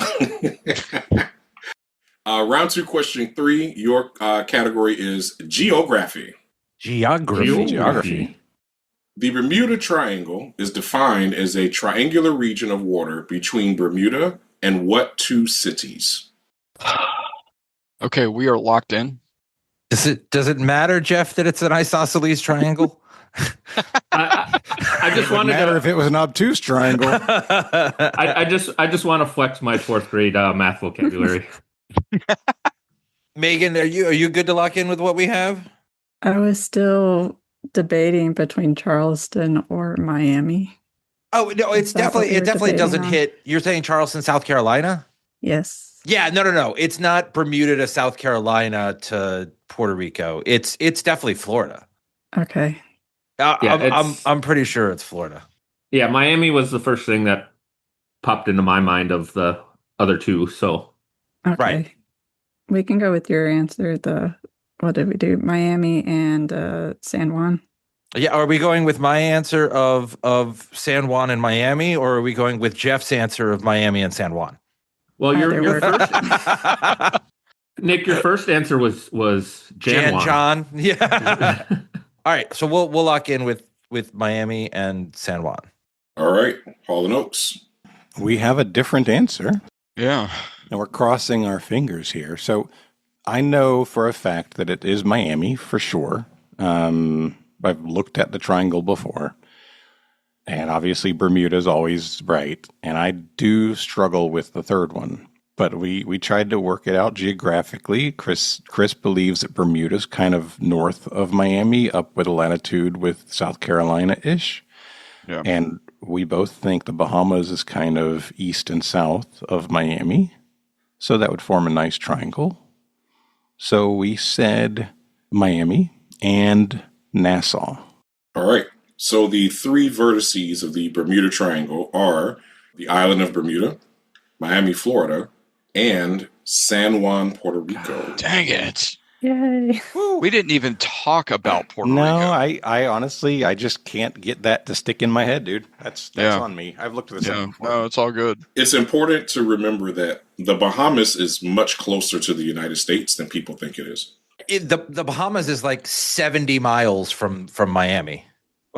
Round 2, question 3. Your category is geography.
Geography.
The Bermuda Triangle is defined as a triangular region of water between Bermuda and what two cities?
Okay, we are locked in.
Does it matter, Jeff, that it's an isosceles triangle?
I just wanted
matter if it was an obtuse triangle.
I just want to flex my 4th grade math vocabulary.
Megan, are you good to lock in with what we have?
I was still debating between Charleston or Miami.
Oh no, it definitely doesn't hit. You're saying Charleston, South Carolina?
Yes.
Yeah, no. It's not Bermuda to South Carolina to Puerto Rico. It's definitely Florida.
Okay.
I'm pretty sure it's Florida.
Yeah, Miami was the first thing that popped into my mind of the other two. So,
okay.
Right.
We can go with your answer. What did we do? Miami and San Juan.
Yeah, are we going with my answer of San Juan and Miami, or are we going with Jeff's answer of Miami and San Juan?
Well, your first, Nick, your first answer was
John. Yeah. All right, so we'll lock in with Miami and San Juan.
All right, Holl and Oakes.
We have a different answer.
Yeah.
And we're crossing our fingers here. So I know for a fact that it is Miami for sure. I've looked at the triangle before, and obviously Bermuda is always right. And I do struggle with the third one, but we tried to work it out geographically. Chris believes that Bermuda is kind of north of Miami, up with a latitude with South Carolina-ish.
Yeah.
And we both think the Bahamas is kind of east and south of Miami. So that would form a nice triangle. So we said Miami and Nassau.
All right. So the 3 vertices of the Bermuda Triangle are the island of Bermuda, Miami, Florida, and San Juan, Puerto Rico.
Dang it.
Yay.
We didn't even talk about Puerto Rico.
No, I honestly, I just can't get that to stick in my head, dude. That's on me. I've looked at this before.
No, it's all good.
It's important to remember that the Bahamas is much closer to the United States than people think it is.
The Bahamas is like 70 miles from Miami.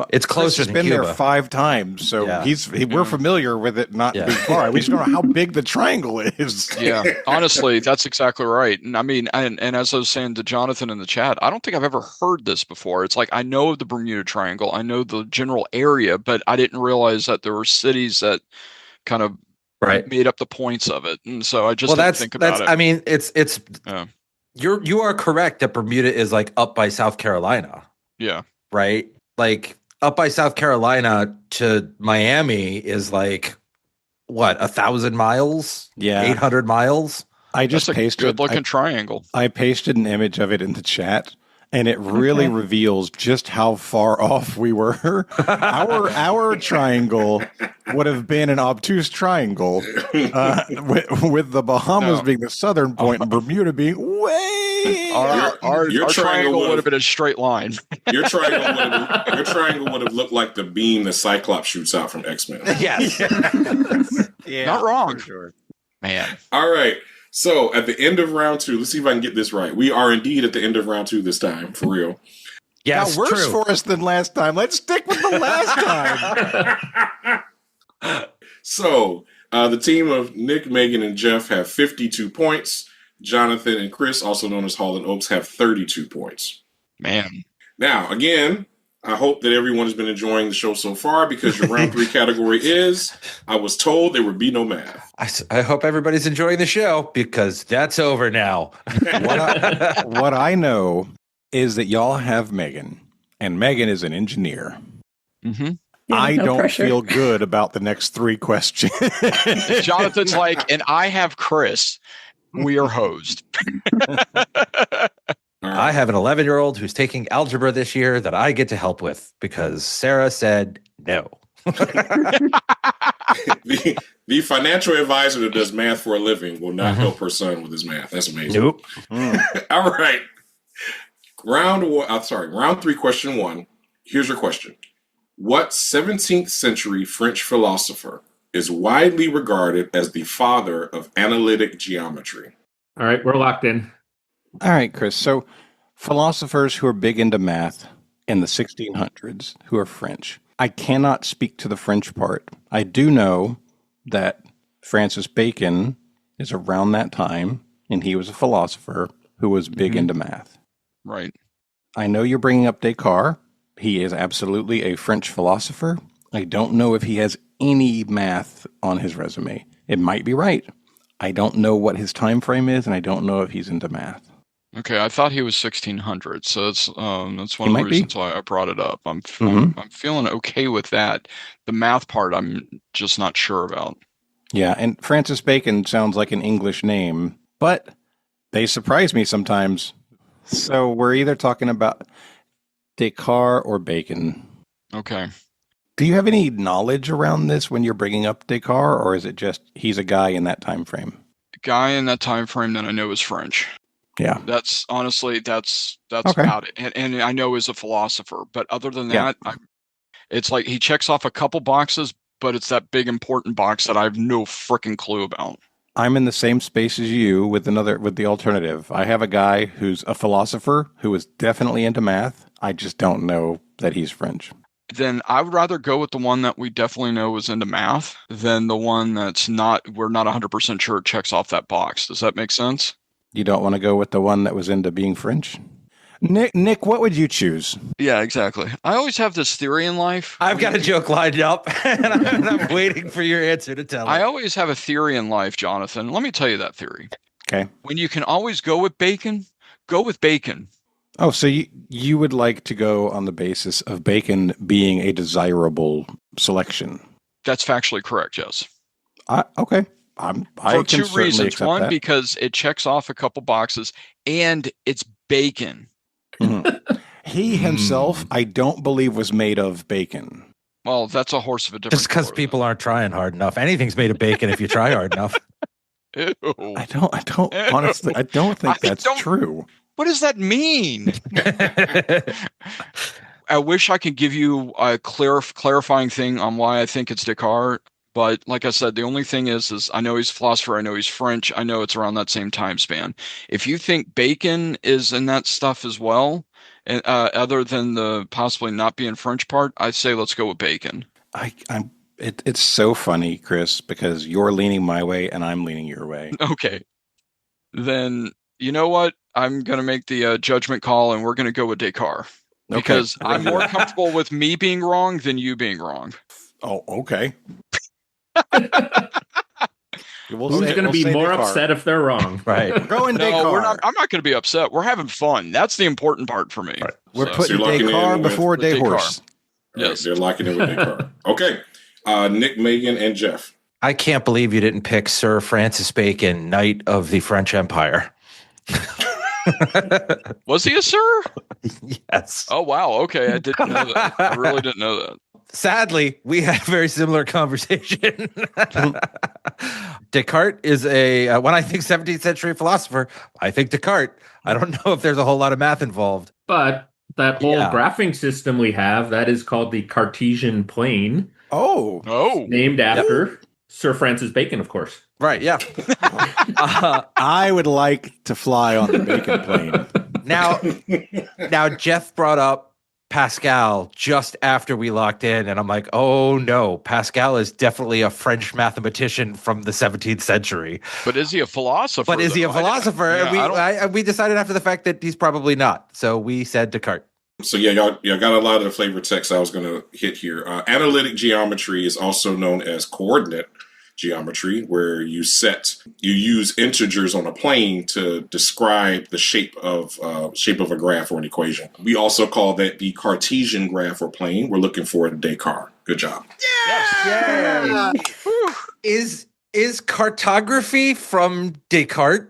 It's closer
Chris has
than
been
Cuba.
there 5 times, so
Yeah.
we're familiar with it not being far. We just don't know how big the triangle is.
Yeah, honestly, that's exactly right. And I mean, and as I was saying to Jonathan in the chat, I don't think I've ever heard this before. It's like I know of the Bermuda Triangle, I know the general area, but I didn't realize that there were cities that kind of made up the points of it. And so I just didn't think about it.
I mean, it's you are correct that Bermuda is like up by South Carolina.
Yeah.
Right? Like up by South Carolina to Miami is like what, 1,000 miles?
Yeah.
800 miles?
I just
That's a
pasted
good-looking triangle.
I pasted an image of it in the chat, and it really reveals just how far off we were. Our triangle would have been an obtuse triangle, with the Bahamas being the southern point and Bermuda being way.
Our triangle would have been a straight line.
Your triangle would have looked like the beam the Cyclops shoots out from X-Men.
Yes.
Yeah,
not wrong.
for sure.
Man.
All right. So at the end of round 2, let's see if I can get this right. We are indeed at the end of round 2 this time, for real.
Yes,
worse for us than last time. Let's stick with the last time.
So the team of Nick, Megan, and Jeff have 52 points. Jonathan and Chris, also known as Holl and Oakes, have 32 points.
Man.
Now, again, I hope that everyone has been enjoying the show so far, because your round 3 category is, I was told there would be no math.
I hope everybody's enjoying the show, because that's over now.
What I know is that y'all have Megan, and Megan is an engineer.
Mm-hmm.
Yeah,
I
no
don't
pressure.
feel good about the next 3 questions.
Jonathan's like, and I have Chris. We are hosed.
I have an 11-year-old who's taking algebra this year that I get to help with because Sarah said no.
The financial advisor that does math for a living will not help her son with his math. That's amazing.
Nope.
All right. Round 3, question 1. Here's your question. What 17th century French philosopher is widely regarded as the father of analytic geometry?
All right, we're locked in.
All right, Chris. So philosophers who are big into math in the 1600s who are French. I cannot speak to the French part. I do know that Francis Bacon is around that time, and he was a philosopher who was big into math.
Right.
I know you're bringing up Descartes. He is absolutely a French philosopher. I don't know if he has any math on his resume. It might be right. I don't know what his time frame is, and I don't know if he's into math.
Okay, I thought he was 1600, so that's one of the reasons why I brought it up. I'm feeling okay with that. The math part, I'm just not sure about.
Yeah, and Francis Bacon sounds like an English name, but they surprise me sometimes. So we're either talking about Descartes or Bacon.
Okay.
Do you have any knowledge around this when you're bringing up Descartes, or is it just he's a guy in that time frame?
Guy in that time frame that I know is French.
Yeah.
That's honestly, that's
Okay.
about it. And I know is a philosopher, but other than that, it's like he checks off a couple boxes, but it's that big important box that I have no freaking clue about.
I'm in the same space as you with the alternative. I have a guy who's a philosopher who is definitely into math. I just don't know that he's French.
Then I would rather go with the one that we definitely know is into math than the one that's not, we're not 100% sure it checks off that box. Does that make sense?
You don't want to go with the one that was into being French? Nick, what would you choose?
Yeah, exactly. I always have this theory in life.
I've got a joke lined up, and I'm waiting for your answer to tell
I
it.
always have a theory in life, Jonathan. Let me tell you that theory.
Okay.
When you can always go with bacon, go with bacon.
Oh, so you would like to go on the basis of bacon being a desirable selection?
That's factually correct, yes.
Okay.
For two reasons. One, because it checks off a couple boxes, and it's bacon.
Mm-hmm. He himself, I don't believe, was made of bacon.
Well, that's a horse of a different
Just because people aren't trying hard enough. Anything's made of bacon if you try hard enough.
Ew.
I don't honestly, I don't think that's true.
What does that mean? I wish I could give you a clarifying thing on why I think it's Descartes. But like I said, the only thing is I know he's a philosopher. I know he's French. I know it's around that same time span. If you think bacon is in that stuff as well, other than the possibly not being French part, I'd say let's go with bacon.
It's so funny, Chris, because you're leaning my way and I'm leaning your way.
Okay. Then you know what? I'm going to make the judgment call, and we're going to go with Descartes. Because I'm more comfortable with me being wrong than you being wrong.
Oh, okay.
Who's going to be more upset if they're wrong?
Right.
We're going
No,
Descartes.
we're not. I'm not going to be upset. We're having fun. That's the important part for me.
Right.
We're
So-
putting
So you're locking
Descartes
in with
before
the
Dehorse.
Yes.
They're locking in with Descartes. Okay. Nick, Megan, and Jeff.
I can't believe you didn't pick Sir Francis Bacon, Knight of the French Empire.
Was he a sir?
Yes.
Oh wow. Okay, I didn't know that. I really didn't know that.
Sadly, we had a very similar conversation. Descartes is when I think 17th century philosopher, I think Descartes. I don't know if there's a whole lot of math involved.
But that whole
Yeah.
graphing system we have, that is called the Cartesian plane,
Oh.
named after Sir Francis Bacon, of course.
Right, yeah.
I would like to fly on the Bacon plane.
Now Jeff brought up Pascal just after we locked in, and I'm like, oh no, Pascal is definitely a French mathematician from the 17th century.
But is he a philosopher?
But is he a
though?
philosopher?
I
We decided after the fact that he's probably not. So we said Descartes.
So yeah, y'all got a lot of the flavor text I was going to hit here. Analytic geometry is also known as coordinate geometry, where you use integers on a plane to describe the shape of a graph or an equation. We also call that the Cartesian graph or plane. We're looking for Descartes. Good job.
Yeah. Is cartography from Descartes?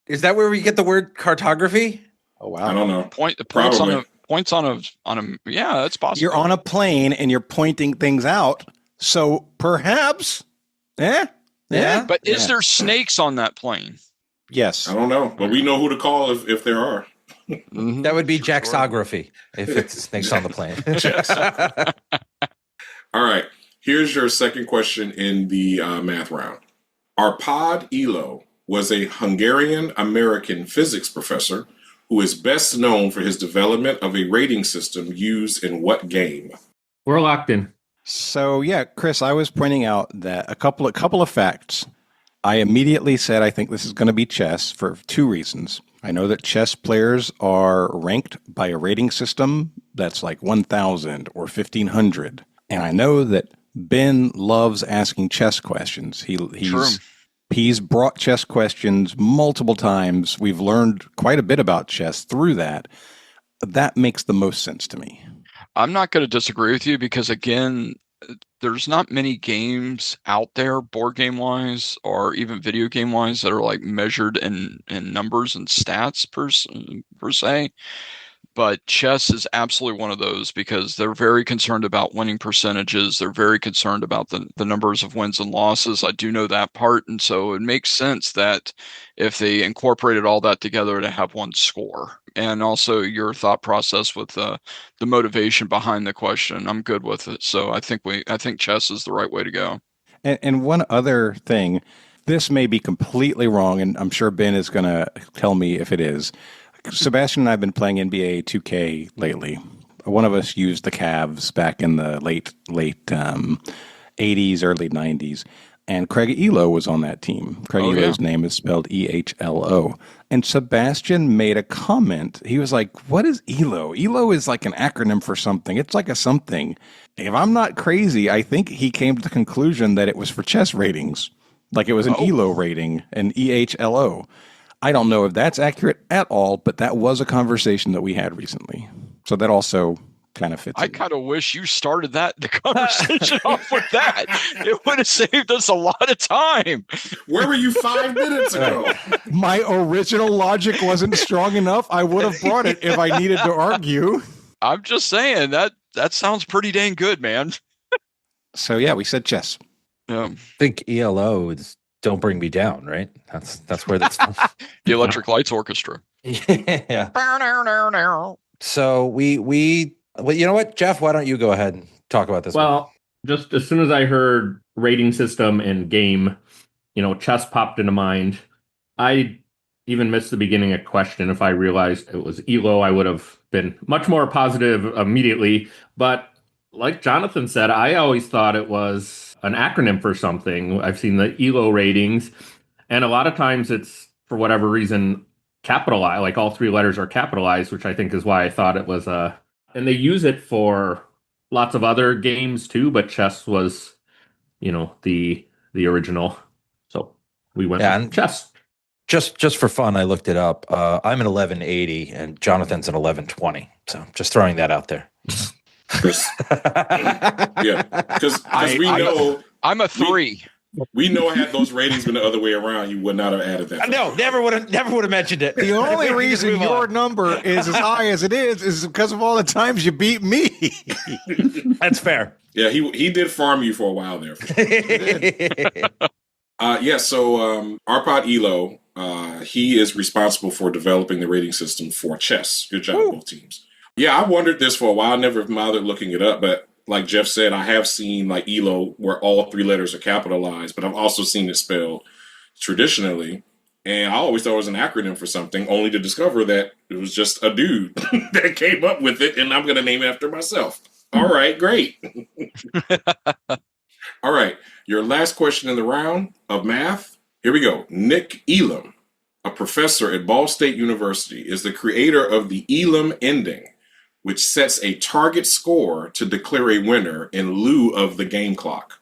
Is that where we get the word cartography?
Oh wow.
I don't know.
Points on a. Yeah, that's possible.
You're on a plane and you're pointing things out. So perhaps,
Yeah.
But is there snakes on that plane?
Yes.
I don't know, but we know who to call if there are.
That would be jaxography if it's snakes on the plane.
All right. Here's your second question in the math round. Arpad Ilo was a Hungarian-American physics professor who is best known for his development of a rating system used in what game?
We're locked in.
So yeah, Chris, I was pointing out that a couple of facts. I immediately said I think this is going to be chess for two reasons. I know that chess players are ranked by a rating system that's like 1,000 or 1,500, and I know that Ben loves asking chess questions. He's brought chess questions multiple times. We've learned quite a bit about chess through that. That makes the most sense to me.
I'm not going to disagree with you because, again, there's not many games out there, board game wise or even video game wise, that are like measured in numbers and stats per se. But chess is absolutely one of those because they're very concerned about winning percentages. They're very concerned about the numbers of wins and losses. I do know that part. And so it makes sense that if they incorporated all that together to have one score. And also your thought process with the motivation behind the question, I'm good with it. So I think chess is the right way to go.
And one other thing, this may be completely wrong, and I'm sure Ben is going to tell me if it is. Sebastian and I have been playing NBA 2K lately. One of us used the Cavs back in the late 80s, early 90s. And Craig Elo was on that team. Craig Elo's name is spelled EHLO. And Sebastian made a comment. He was like, what is Elo? Elo is like an acronym for something. It's like a something. If I'm not crazy, I think he came to the conclusion that it was for chess ratings. Like it was an Elo rating, an EHLO. I don't know if that's accurate at all, but that was a conversation that we had recently. So that also kind of fits.
I kind of wish you started the conversation off with that. It would have saved us a lot of time.
Where were you 5 minutes ago?
My original logic wasn't strong enough. I would have brought it if I needed to argue.
I'm just saying that sounds pretty dang good, man.
So yeah, we said chess.
I think ELO is Don't Bring Me Down, right? That's where that's
the Electric Lights Orchestra.
Yeah. So well, you know what, Jeff? Why don't you go ahead and talk about this?
Well, just as soon as I heard rating system and game, chess popped into mind. I even missed the beginning of question. If I realized it was ELO, I would have been much more positive immediately. But like Jonathan said, I always thought it was an acronym for something. I've seen the ELO ratings, and a lot of times it's, for whatever reason, capitalized, like all three letters are capitalized, which I think is why I thought it was and they use it for lots of other games too, but chess was, the original. So we went with chess.
Just for fun, I looked it up. I'm an 1180 and Jonathan's an 1120. So just throwing that out there.
Yeah, because we know
I'm a 3.
We know had those ratings been the other way around, you would not have added that.
No, never would have mentioned it.
The only reason your number is as high as it is because of all the times you beat me.
That's fair.
Yeah, he did farm you for a while there. For sure. So Arpad Elo, he is responsible for developing the rating system for chess. Good job, both teams. Yeah, I wondered this for a while. I never bothered looking it up, but like Jeff said, I have seen like Elo where all 3 letters are capitalized, but I've also seen it spelled traditionally. And I always thought it was an acronym for something, only to discover that it was just a dude that came up with it, and I'm going to name it after myself. All right, great. All right, your last question in the round of math. Here we go. Nick Elam, a professor at Ball State University, is the creator of the Elam ending, which sets a target score to declare a winner in lieu of the game clock.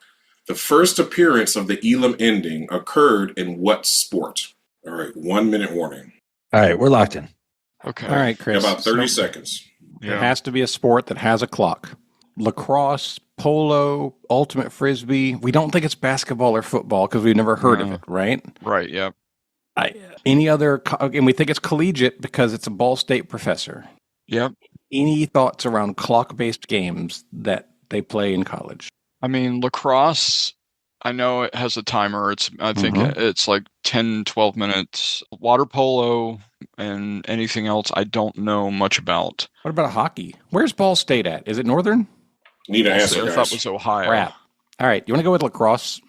The first appearance of the Elam ending occurred in what sport? All right, 1 minute warning.
All right, we're locked in.
Okay.
All right, Chris.
About 30 seconds.
It has to be a sport that has a clock. Lacrosse, polo, ultimate frisbee. We don't think it's basketball or football because we've never heard of it, right?
Right, yeah.
Any other, and we think it's collegiate because it's a Ball State professor.
Yep.
Any thoughts around clock-based games that they play in college?
I mean, lacrosse, I know it has a timer. I think it's like 10, 12 minutes. Water polo and anything else I don't know much about.
What about hockey? Where's Ball State at? Is it Northern?
Need an answer,
I
guys.
thought it was Ohio.
Crap. All right, you want to go with lacrosse?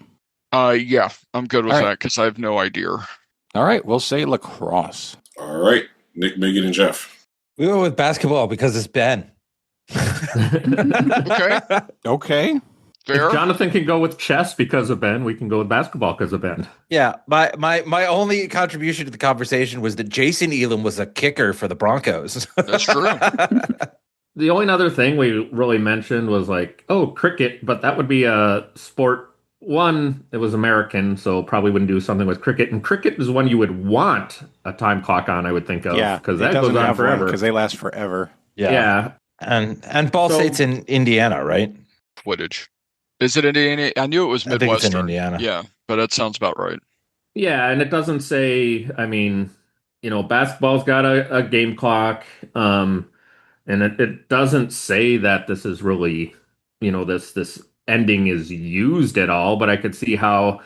Yeah, I'm good with
All right.
that because I have no idea.
All right, we'll say lacrosse.
All right, Nick, Megan, and Jeff.
We went with basketball because it's Ben.
Okay.
Okay.
Fair.
If Jonathan can go with chess because of Ben, we can go with basketball because of Ben.
Yeah, my only contribution to the conversation was that Jason Elam was a kicker for the Broncos.
That's true.
The only other thing we really mentioned was like, cricket, but that would be a sport. One, it was American, so probably wouldn't do something with cricket. And cricket is one you would want a time clock on, I would think of.
Yeah,
because that goes on forever.
Because they last forever.
Yeah.
And Ball State's in Indiana, right?
Quidditch. Is it Indiana? I knew it was Midwestern.
I think it's in Indiana.
Yeah, but that sounds about right.
Yeah, and it doesn't say, basketball's got a game clock. And it doesn't say that this is really, this ending is used at all, but I could see how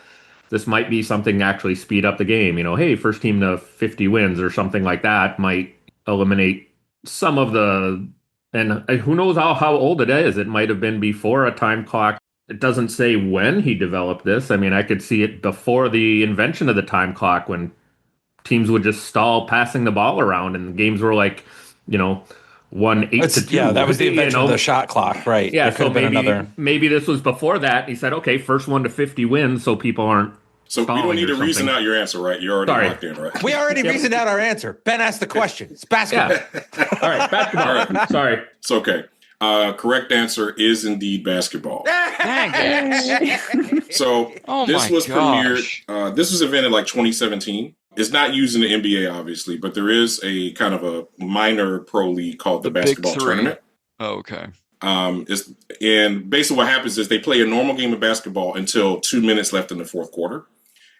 this might be something to actually speed up the game. Hey, first team to 50 wins or something like that might eliminate some of the, and who knows how old it is. It might have been before a time clock. It doesn't say when he developed this. I mean, I could see it before the invention of the time clock when teams would just stall passing the ball around and games were like, 1-8-2.
Yeah, that was the invention of the shot clock, right?
Yeah, so maybe this was before that. He said, okay, first 1 to 50 wins, so people aren't.
So we don't need to reason out your answer, right? You're already locked in, right?
We already reasoned out our answer. Ben asked the question. It's basketball.
Yeah. All right, basketball. All right. Sorry.
It's okay. Correct answer is indeed basketball. So this was premiered. This was invented like 2017. It's not used in the NBA, obviously, but there is a kind of a minor pro league called the Basketball Tournament.
Oh, okay.
And basically what happens is they play a normal game of basketball until 2 minutes left in the fourth quarter.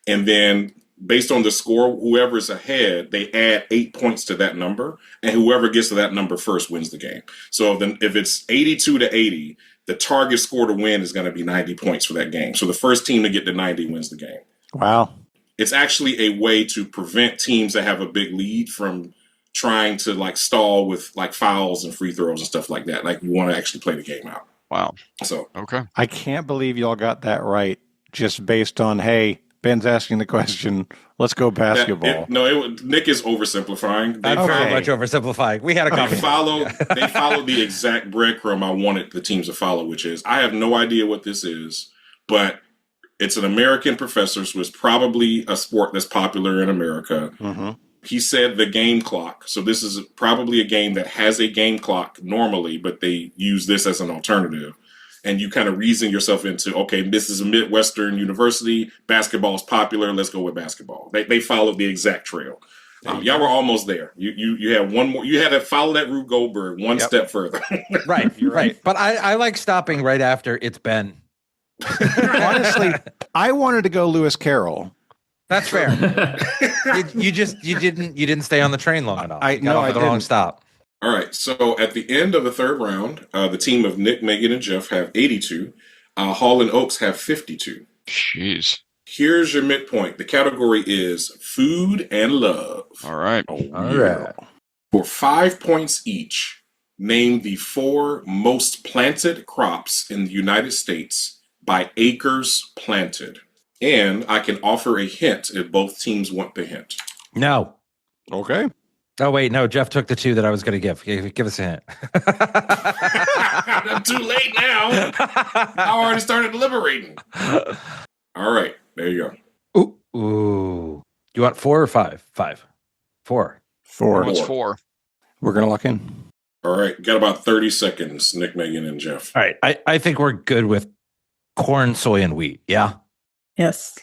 And then based on the score, whoever's ahead, they add 8 points to that number. And whoever gets to that number first wins the game. So then if it's 82-80, the target score to win is going to be 90 points for that game. So the first team to get to 90 wins the game.
Wow.
It's actually a way to prevent teams that have a big lead from trying to like stall with like fouls and free throws and stuff like that. Like you want to actually play the game out.
Wow.
So,
okay.
I can't believe y'all got that right just based on, hey, Ben's asking the question. Let's go basketball.
Nick is oversimplifying.
I'm very much oversimplifying. We had a conversation.
They follow the exact breadcrumb I wanted the teams to follow, which is I have no idea what this is, but it's an American professor, so it's probably a sport that's popular in America.
Mm-hmm.
He said the game clock. So this is probably a game that has a game clock normally, but they use this as an alternative. and you kind of reason yourself into, okay, this is a Midwestern university. Basketball is popular. Let's go with basketball. They followed the exact trail. Y'all were almost there. You had one more. You had to follow that Rube Goldberg one step further.
Right, you're right. But I like stopping right after it's Ben.
Honestly, I wanted to go Lewis Carroll.
That's fair. you didn't stay on the train long enough. I got off at the wrong stop.
All right. So at the end of the third round, the team of Nick, Megan, and Jeff have 82. Holl and Oakes have 52.
Jeez.
Here's your midpoint. The category is food and love.
All right.
All right.
For 5 points each, name the 4 most planted crops in the United States by acres planted. And I can offer a hint if both teams want the hint.
No.
Okay.
Oh, wait. No, Jeff took the 2 that I was going to give. Give us a hint.
Too late now. I already started deliberating. All right. There you
go. Ooh. You want 4 or 5? 5. 4.
4.
What's 4?
We're going to lock in.
All right. Got about 30 seconds, Nick, Megan, and Jeff.
All right. I think we're good with corn, soy, and wheat. Yeah?
Yes.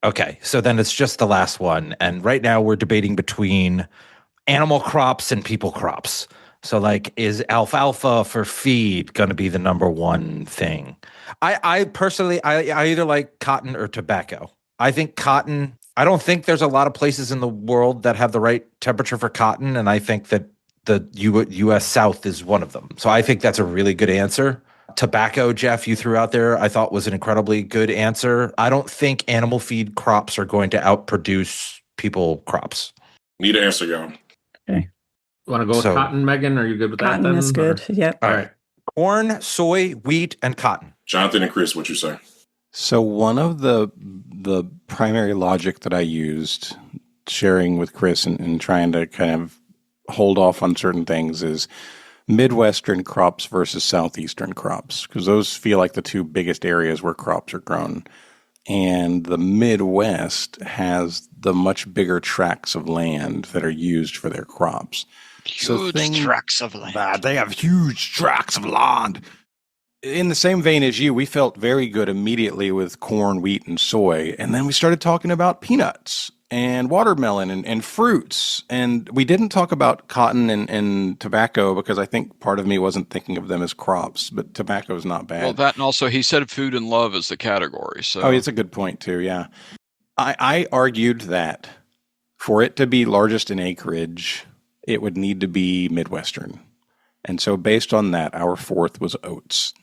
Okay. So then it's just the last one. And right now we're debating between animal crops and people crops. So like, is alfalfa for feed going to be the number one thing? I personally, I either like cotton or tobacco. I think cotton, I don't think there's a lot of places in the world that have the right temperature for cotton. And I think that the U.S. South is one of them. So I think that's a really good answer. Tobacco, Jeff, you threw out there, I thought was an incredibly good answer. I don't think animal feed crops are going to outproduce people crops.
Need an answer, y'all.
Okay.
Want to go with cotton, Megan? Are you good with that?
Cotton is good. Yep.
All right. Corn, soy, wheat, and cotton.
Jonathan and Chris, what you say?
So one of the primary logic that I used, sharing with Chris and trying to kind of hold off on certain things, is Midwestern crops versus Southeastern crops, because those feel like the 2 biggest areas where crops are grown. And the Midwest has the much bigger tracts of land that are used for their crops.
Huge tracts of land.
They have huge tracts of land. In the same vein as you, we felt very good immediately with corn, wheat, and soy. And then we started talking about peanuts and watermelon and fruits. And we didn't talk about cotton and tobacco because I think part of me wasn't thinking of them as crops, but tobacco is not bad.
Well, that and also he said food and love is the category. So
it's a good point too, yeah. I argued that for it to be largest in acreage, it would need to be Midwestern. And so based on that, our 4th was oats.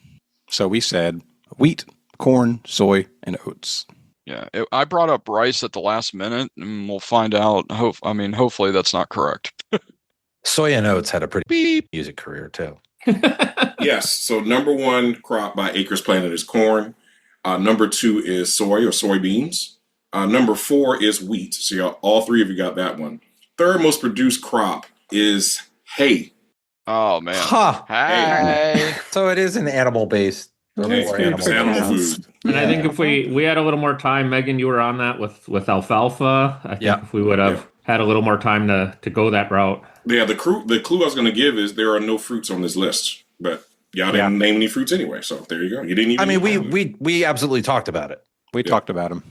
So we said wheat, corn, soy, and oats.
Yeah, I brought up rice at the last minute, and we'll find out. Hopefully that's not correct.
Soy and oats had a pretty beep music career too.
Yes. So number 1 crop by acres planted is corn. Number 2 is soy or soybeans. Number 4 is wheat. So all 3 of you got that one. Third most produced crop is hay.
Oh man!
Huh.
Hey.
So it is an animal-based.
Animal food.
And I think if we had a little more time, Megan, you were on that with alfalfa. I think if we would have had a little more time to go that route.
Yeah, the clue I was going to give is there are no fruits on this list, but y'all didn't name any fruits anyway. So there you go. You didn't even.
We absolutely talked about it.
We talked about them.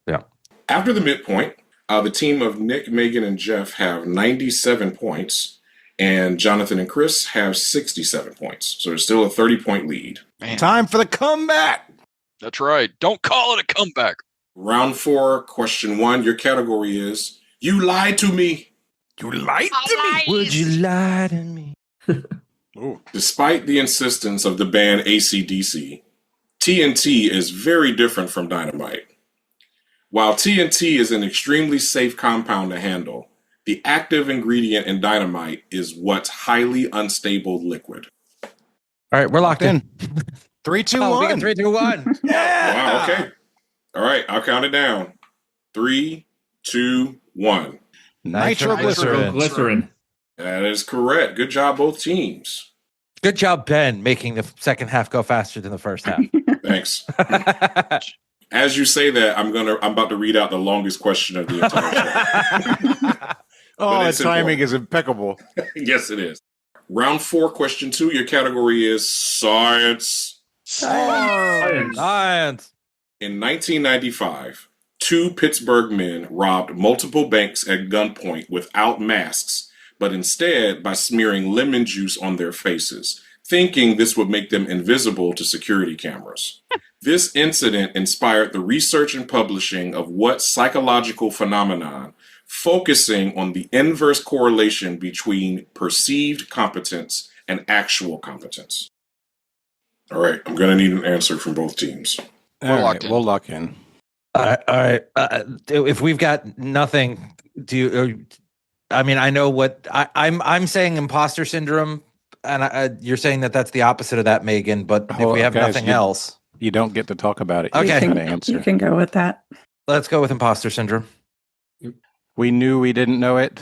Yeah.
After the midpoint, the team of Nick, Megan, and Jeff have 97 points. And Jonathan and Chris have 67 points. So there's still a 30-point lead.
Man. Time for the comeback.
That's right. Don't call it a comeback.
Round 4, question 1. Your category is, you lied to me.
You lied to me?
Would you lie to me?
Despite the insistence of the band AC/DC, TNT is very different from dynamite. While TNT is an extremely safe compound to handle, the active ingredient in dynamite is what's highly unstable liquid.
All right, we're locked in.
3, 2, 1.
3, 2, 1.
Yeah. Wow, okay. All right, I'll count it down. 3, 2, 1.
Nitroglycerin.
That is correct. Good job, both teams.
Good job, Ben, making the second half go faster than the first half.
Thanks. As you say that, I'm about to read out the longest question of the entire show.
The timing is impeccable.
Yes, it is. Round 4, question 2. Your category is science.
Science.
In 1995, two Pittsburgh men robbed multiple banks at gunpoint without masks, but instead by smearing lemon juice on their faces, thinking this would make them invisible to security cameras. This incident inspired the research and publishing of what psychological phenomenon, focusing on the inverse correlation between perceived competence and actual competence. All right, I'm going to need an answer from both teams.
All right, we'll lock in.
All right. If we've got nothing, I mean, I know what I'm saying. Imposter syndrome, and you're saying that's the opposite of that, Megan. But if we have nothing else,
you don't get to talk about it.
Okay,
you can go with that.
Let's go with imposter syndrome.
We knew we didn't know it.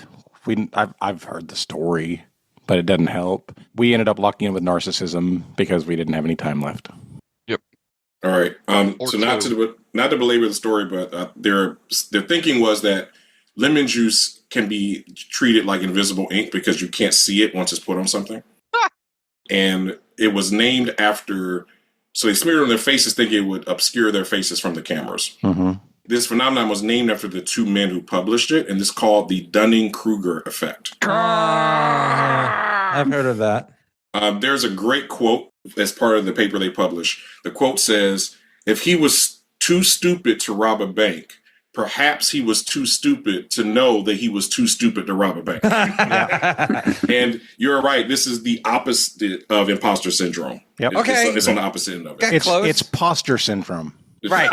I've heard the story, but it doesn't help. We ended up locking in with narcissism because we didn't have any time left.
Yep.
All right. So not to belabor the story, but their thinking was that lemon juice can be treated like invisible ink because you can't see it once it's put on something. And it was named after, so they smeared it on their faces thinking it would obscure their faces from the cameras.
Mm-hmm.
This phenomenon was named after the two men who published it, and it's called the Dunning-Kruger effect.
I've heard of that.
There's a great quote as part of the paper they published. The quote says, "If he was too stupid to rob a bank, perhaps he was too stupid to know that he was too stupid to rob a bank." And you're right. This is the opposite of imposter syndrome.
Yep.
It's on the opposite end of it.
It's posture syndrome.
Right.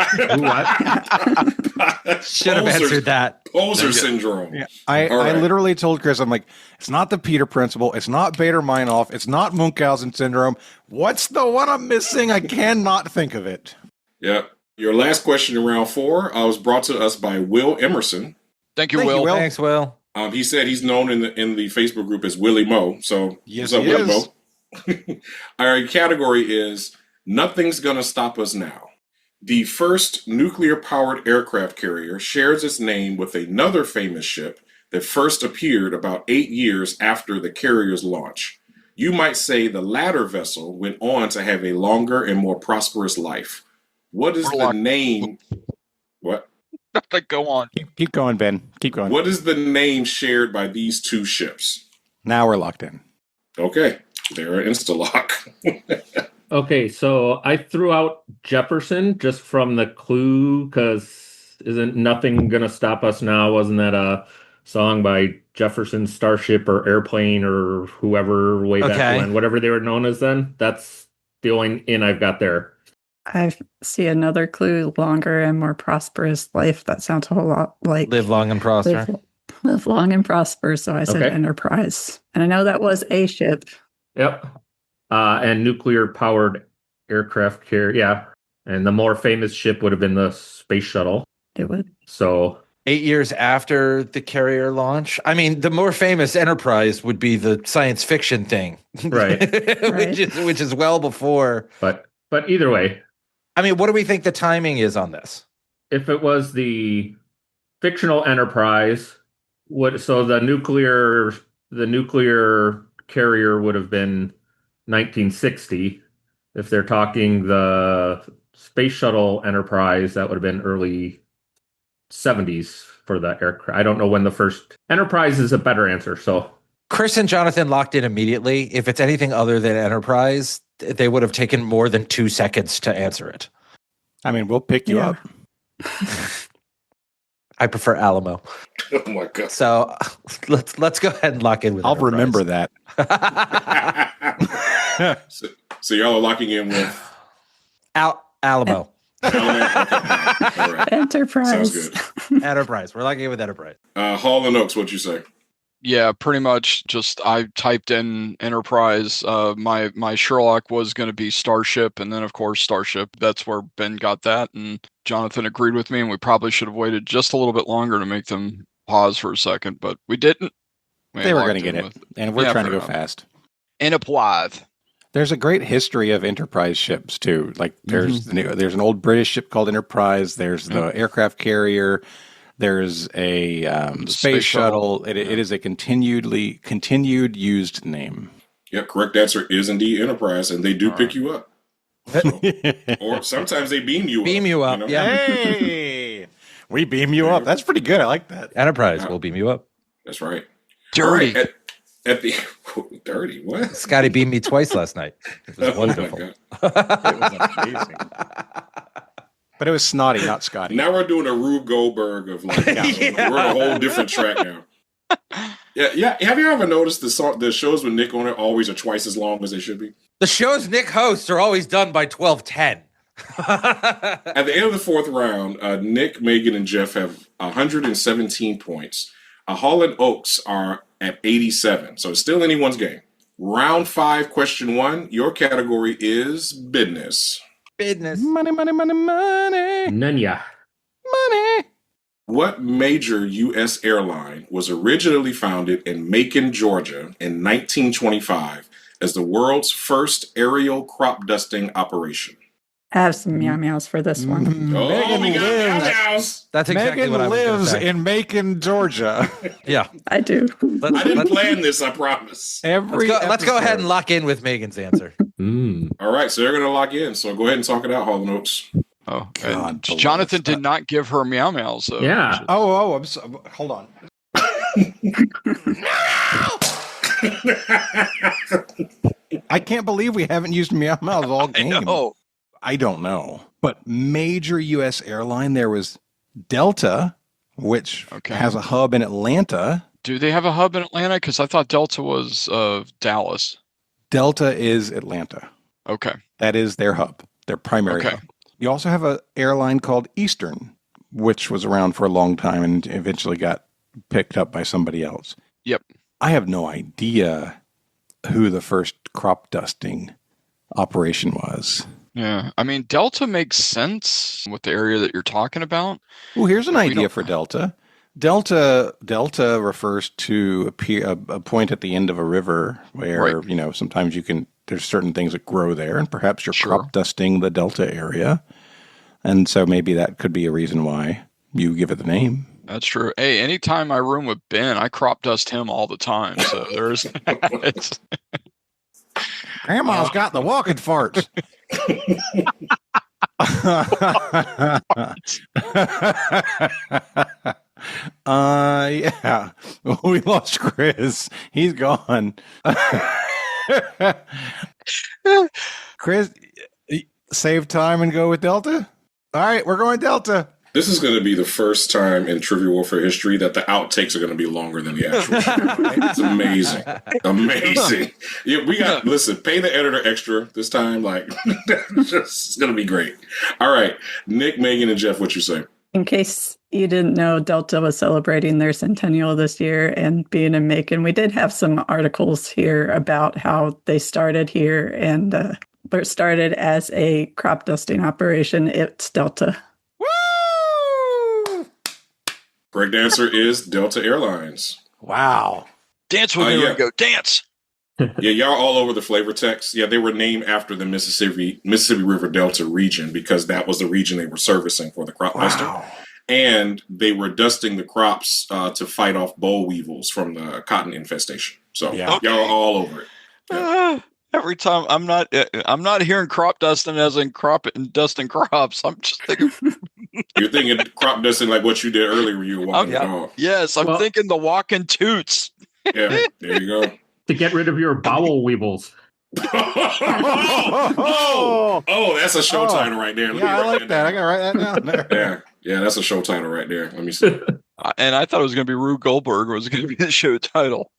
Should have answered that.
Poser syndrome.
Yeah. I literally told Chris, I'm like, it's not the Peter principle. It's not Bader-Meinhof. It's not Munchausen syndrome. What's the one I'm missing? I cannot think of it.
Yep. Your last question in round 4 was brought to us by Will Emerson.
Thank you, Will.
Thanks, Will.
He said he's known in the Facebook group as Willie Mo. So
yes,
what's up,
Willie
Mo? Our category is Nothing's Gonna Stop Us Now. The first nuclear-powered aircraft carrier shares its name with another famous ship that first appeared about 8 years after the carrier's launch. You might say the latter vessel went on to have a longer and more prosperous life. What is the name? What?
Go on.
Keep going, Ben. Keep going.
What is the name shared by these two ships?
Now we're locked in.
Okay. They're insta-lock.
Okay, so I threw out Jefferson just from the clue because isn't Nothing Gonna Stop Us Now? Wasn't that a song by Jefferson Starship or Airplane or whoever way back when, whatever they were known as then? That's the only in I've got there.
I see another clue, longer and more prosperous life. That sounds a whole lot like
Live long and prosper.
Live long and prosper. So I said Enterprise. And I know that was a ship.
Yep. And nuclear-powered aircraft carrier. Yeah. And the more famous ship would have been the space shuttle.
It would.
So
8 years after the carrier launch. I mean, the more famous Enterprise would be the science fiction thing.
Right.
which is well before.
But either way.
I mean, what do we think the timing is on this?
If it was the fictional Enterprise, so the nuclear carrier would have been 1960. If they're talking the space shuttle Enterprise, that would have been early 70s for the aircraft. I don't know when the first Enterprise is a better answer. So
Chris and Jonathan locked in immediately. If it's anything other than Enterprise, they would have taken more than 2 seconds to answer it.
I mean, we'll pick you up.
I prefer Alamo.
Oh my god!
So let's go ahead and lock in with.
I'll
Enterprise.
remember that.
So y'all are locking in with
Alamo.
Right.
Enterprise.
Sounds good.
Enterprise. We're locking in with Enterprise.
Holl and Oakes, what'd you say?
Yeah, pretty much. Just I typed in Enterprise. My Sherlock was going to be Starship, and then of course Starship. That's where Ben got that, and Jonathan agreed with me. And we probably should have waited just a little bit longer to make them pause for a second, but we didn't.
They were going to get it, and we're trying to go fast.
Enterprise.
There's a great history of Enterprise ships too. Like there's an old British ship called Enterprise. There's the aircraft carrier. There's a space shuttle. It is a continued used name.
Yeah, correct answer is indeed Enterprise, and they do pick you up. Or sometimes they beam you
Beam
up.
you up, yeah.
Hey, we beam you up. That's pretty good. I like that.
Enterprise will beam you up.
That's right.
Dirty.
All right, at the dirty what?
Scotty beamed me twice last night. It was
Oh my
wonderful.
God.
It was amazing. But it was Snotty, not Scotty.
Now we're doing a Rube Goldberg of like,
Yeah.
we're on a whole different track now. Yeah. Have you ever noticed the shows with Nick on it always are twice as long as they should be?
The shows Nick hosts are always done by 12:10.
At the end of the fourth round, Nick, Megan, and Jeff have 117 points. Holl and Oakes are at 87, so it's still anyone's game. Round 5, question 1. Your category is business.
Business.
Money.
Nunya.
Money.
What major U.S. airline was originally founded in Macon, Georgia in 1925 as the world's first aerial crop dusting operation?
I have some meow meows for this one.
Megan
we got
lives.
meow-meows.
That's exactly
Megan
what I was gonna
lives
say.
in Macon, Georgia.
Yeah.
I do.
I didn't plan this, I promise.
Let's go ahead and lock in with Megan's answer.
All right, so they're going to lock in. So go ahead and talk it out, Holl and Oakes.
Oh,
God,
and Jonathan did not give her meow meows. So
Yeah.
I'm hold on. I can't believe we haven't used meow meows all game. I don't know. But major U.S. airline, there was Delta, which has a hub in Atlanta.
Do they have a hub in Atlanta? Because I thought Delta was Dallas.
Delta is Atlanta.
Okay.
That is their hub, their primary hub. You also have an airline called Eastern, which was around for a long time and eventually got picked up by somebody else.
Yep.
I have no idea who the first crop dusting operation was.
Yeah. I mean, Delta makes sense with the area that you're talking about.
Well, here's an idea for Delta. Delta refers to a point at the end of a river where, sometimes there's certain things that grow there, and perhaps you're crop dusting the Delta area. And so maybe that could be a reason why you give it the name.
That's true. Hey, anytime I room with Ben, I crop dust him all the time. So there's
Grandma's got the walking farts. Yeah. We lost Chris. He's gone. Chris, save time and go with Delta? All right, we're going Delta.
This is going to be the first time in Trivial Warfare history that the outtakes are going to be longer than the actual show. It's amazing. Amazing. Yeah, listen, pay the editor extra this time. It's going to be great. All right. Nick, Megan, and Jeff, what you say?
In case you didn't know, Delta was celebrating their centennial this year, and being in Macon, we did have some articles here about how they started here, and they started as a crop dusting operation. It's Delta.
Correct answer is Delta Airlines.
Wow.
Dance with me, Ringo. Dance.
Yeah, y'all all over the flavor text. Yeah, they were named after the Mississippi River Delta region because that was the region they were servicing for the crop dusting. And they were dusting the crops to fight off boll weevils from the cotton infestation. So y'all are all over it. Yeah.
Every time I'm not hearing crop dusting as in dusting crops. I'm just thinking.
You're thinking crop dusting like what you did earlier when you were walking the dog.
Yes, I'm thinking the walking toots.
Yeah, there you go.
To get rid of your bowel weevils.
Oh, that's a show title right there.
Yeah, I like that. I gotta write that down there.
Yeah, that's a show title right there. Let me see.
And I thought it was going to be Rube Goldberg was going to be the show title.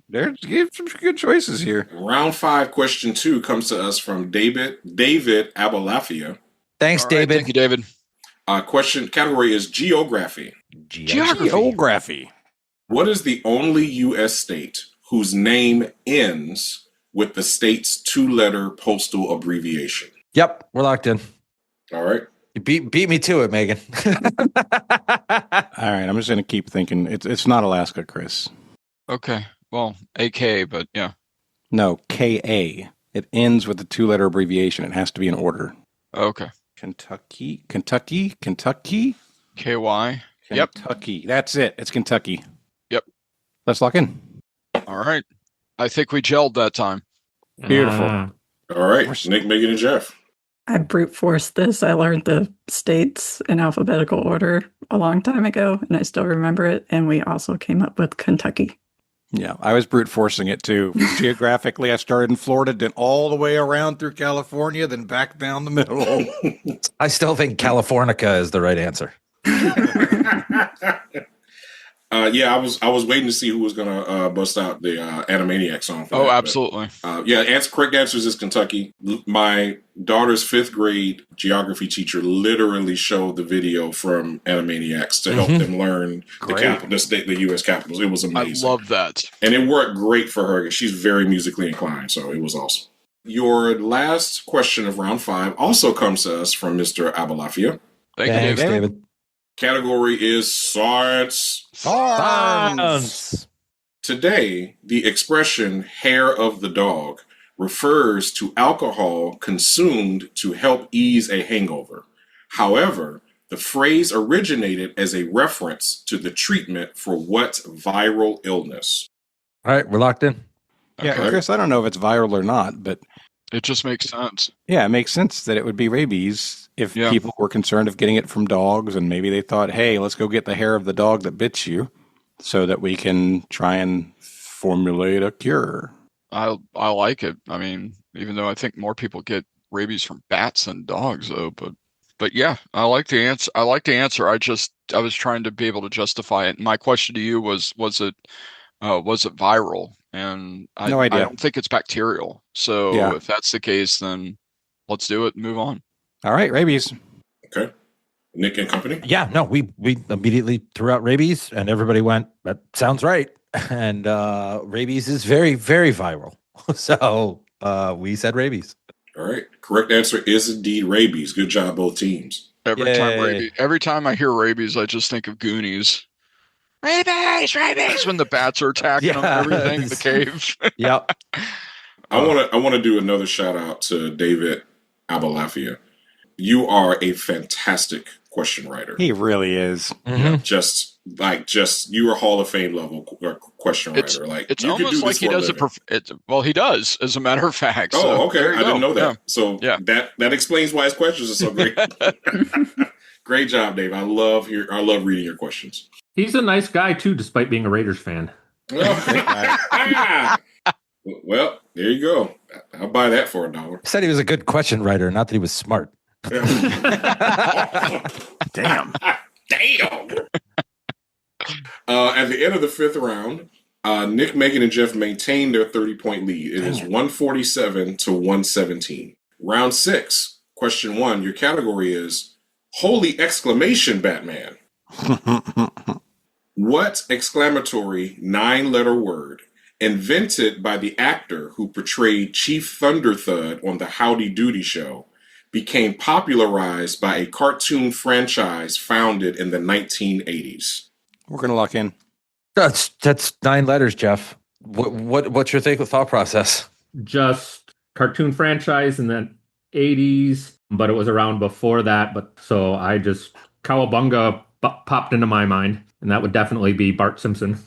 There's some good choices here.
Round 5, question 2 comes to us from David Abelafia.
Thanks, David.
Thank you, David.
Question category is geography.
Geography.
What is the only U.S. state whose name ends with the state's 2-letter postal abbreviation?
Yep, we're locked in.
All right.
You beat me to it, Megan.
All right, I'm just going to keep thinking. It's not Alaska, Chris.
Okay. Well, AK, but yeah.
No, KA. It ends with a 2-letter abbreviation. It has to be in order.
Okay.
Kentucky.
KY.
Kentucky. That's it. It's Kentucky.
Yep.
Let's lock in.
All right. I think we gelled that time.
Beautiful.
All right. Nick, Megan, and Jeff.
I brute forced this. I learned the states in alphabetical order a long time ago, and I still remember it. And we also came up with Kentucky.
Yeah, I was brute forcing it too. Geographically, I started in Florida, then all the way around through California, then back down the middle.
I still think Californica is the right answer.
Yeah, I was waiting to see who was gonna bust out the Animaniac song. For that,
absolutely.
But, correct answers is Kentucky. My daughter's 5th grade geography teacher literally showed the video from Animaniacs to help them learn the U.S. capitals. It was amazing.
I love that,
and it worked great for her. She's very musically inclined, so it was awesome. Your last question of round 5 also comes to us from Mr. Abalafia.
Thank you,
David.
Category is science.
Science.
Today, the expression hair of the dog refers to alcohol consumed to help ease a hangover. However, the phrase originated as a reference to the treatment for what viral illness?
All right, we're locked in.
Yeah,
Okay.
Chris, I don't know if it's viral or not, but
It just makes sense.
yeah, it makes sense that it would be rabies if people were concerned of getting it from dogs, and maybe they thought, hey, let's go get the hair of the dog that bit you so that we can try and formulate a cure.
I like it. I mean, even though I think more people get rabies from bats than dogs, though. But yeah, I like the answer. I was trying to be able to justify it. My question to you was it viral? And
No idea.
I don't think it's bacterial. So if that's the case, then let's do it and move on.
All right, rabies.
Okay. Nick and company?
Yeah, no, we immediately threw out rabies, and everybody went, that sounds right. And rabies is very, very viral. So we said rabies.
All right. Correct answer is indeed rabies. Good job, both teams.
Every time I hear rabies, I just think of Goonies. Rabies! When the bats are attacking them and everything in the cave.
Yep.
I want to do another shout out to David Abalafia. You are a fantastic question writer.
He really is.
Mm-hmm. You are Hall of Fame level question writer.
It's almost like he does it. Well, he does, as a matter of fact.
Oh, okay. I didn't know that.
Yeah.
So that explains why his questions are so great. Great job, Dave. I love reading your questions.
He's a nice guy too, despite being a Raiders fan.
Well, there you go. I'll buy that for $1.
Said he was a good question writer, not that he was smart.
Damn.
At the end of the 5th round, Nick, Megan, and Jeff maintained their 30-point lead. It is 147 to 117. Round 6, question 1. Your category is Holy Exclamation Batman. What exclamatory 9-letter word, invented by the actor who portrayed Chief Thunderthud on the Howdy Doody show, became popularized by a cartoon franchise founded in the 1980s?
We're going to lock in.
That's 9 letters, Jeff. What's your thought process?
Just cartoon franchise in the 80s, but it was around before that. So I just Cowabunga popped into my mind, and that would definitely be Bart Simpson.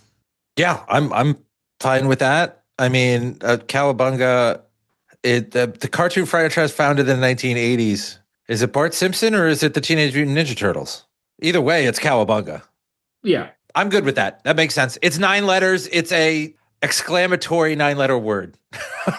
Yeah, I'm fine with that. I mean, Cowabunga, the cartoon franchise founded in the 1980s. Is it Bart Simpson or is it the Teenage Mutant Ninja Turtles? Either way, it's Cowabunga.
Yeah.
I'm good with that. That makes sense. It's 9 letters. It's a exclamatory 9-letter word.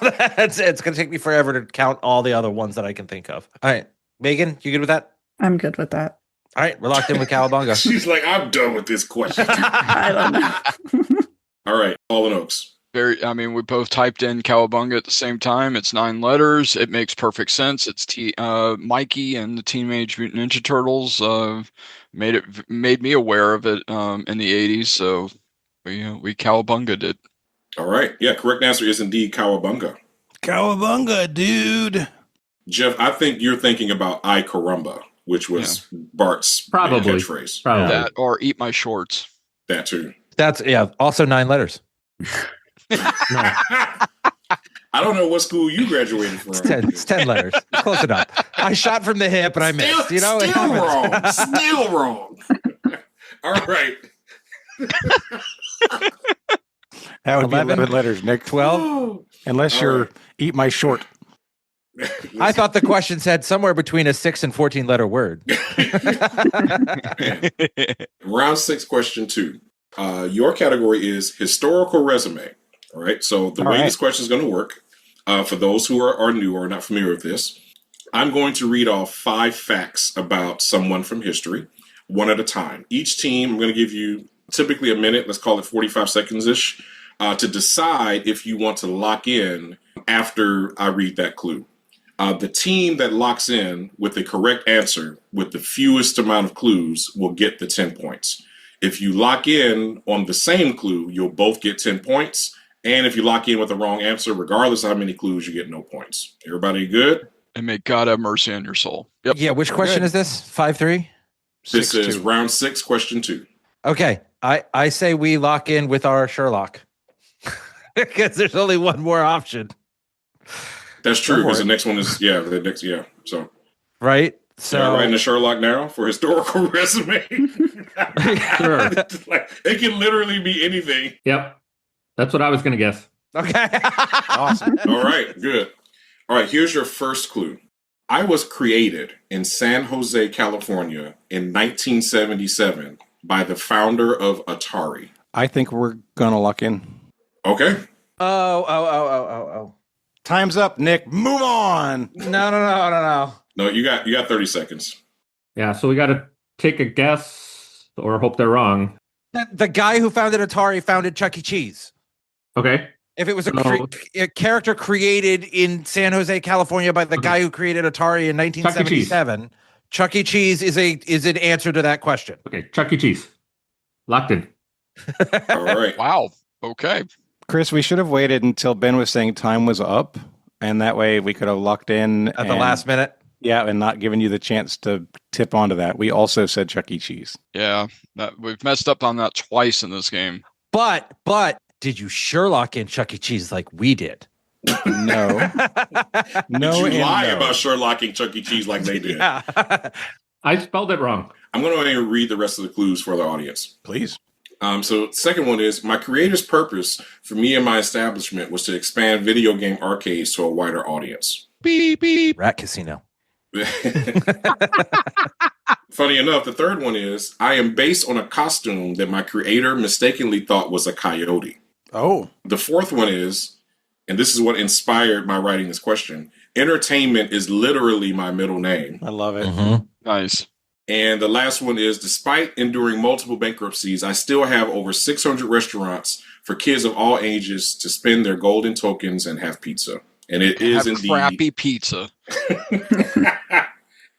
It's going to take me forever to count all the other ones that I can think of. All right. Megan, you good with that?
I'm good with that.
All right. We're locked in with Cowabunga.
She's like, I'm done with this question.
I don't know.
All right. Holl and Oakes.
We both typed in Cowabunga at the same time. It's 9 letters. It makes perfect sense. It's Mikey and the Teenage Mutant Ninja Turtles made me aware of it in the 80s. So we Cowabunga'd it.
All right. Yeah, correct answer is indeed Cowabunga.
Cowabunga, dude.
Jeff, I think you're thinking about I Carumba, which was Bart's catchphrase.
Probably.
That or Eat My Shorts.
That too.
That's also 9 letters.
No.
I don't know what school you graduated from.
It's 10 letters. Close enough. I shot from the hip and I missed.
Still wrong. Still wrong. All right.
That would 11 be 11 letters, Nick.
12.
Unless you're Eat My Short.
I thought the question said somewhere between a 6 and 14 letter word.
Round 6, question 2. Your category is historical resume. All right. So the way this question is going to work, for those who are new or not familiar with this, I'm going to read off 5 facts about someone from history, one at a time. Each team, I'm going to give you typically a minute, let's call it 45 seconds-ish, to decide if you want to lock in after I read that clue. The team that locks in with the correct answer with the fewest amount of clues will get the 10 points. If you lock in on the same clue, you'll both get 10 points. And if you lock in with the wrong answer, regardless of how many clues, you get no points. Everybody good?
And may God have mercy on your soul. Yep.
Yeah, which question is this? 5-3?
This is round 6, question 2.
Okay. I say we lock in with our Sherlock. Because there's only one more option.
That's true, because the next one is, so.
Right? So
am I writing a Sherlock now for historical resume?
Sure.
It can literally be anything.
Yep. That's what I was going to guess.
Okay.
Awesome.
All right, good. All right, here's your first clue. I was created in San Jose, California in 1977 by the founder of Atari.
I think we're going to lock in.
Okay.
Oh.
Time's up, Nick. Move on.
No.
No, you got 30 seconds.
Yeah, so we got to take a guess or hope they're wrong.
The guy who founded Atari founded Chuck E. Cheese.
Okay.
If it was a character created in San Jose, California by the guy who created Atari in 1977, Chuck E. Cheese is an answer to that question.
Okay, Chuck E. Cheese. Locked in.
All right.
Wow. Okay.
Chris, we should have waited until Ben was saying time was up, and that way we could have locked in
at the last minute.
Yeah, and not given you the chance to tip onto that. We also said Chuck E. Cheese.
Yeah, we've messed up on that twice in this game.
But did you Sherlock in Chuck E. Cheese like we did?
No.
Did you lie about Sherlocking Chuck E. Cheese like they did?
Yeah.
I spelled it wrong.
I'm going to read the rest of the clues for the audience.
Please.
So the second one is, my creator's purpose for me and my establishment was to expand video game arcades to a wider audience.
Beep, beep. Rat Casino.
Funny enough, the third one is, I am based on a costume that my creator mistakenly thought was a coyote.
Oh.
The fourth one is, and this is what inspired my writing this question, entertainment is literally my middle name.
I love it.
Mm-hmm.
Nice.
And the last one is, despite enduring multiple bankruptcies, I still have over 600 restaurants for kids of all ages to spend their golden tokens and have pizza. And it is indeed
crappy pizza.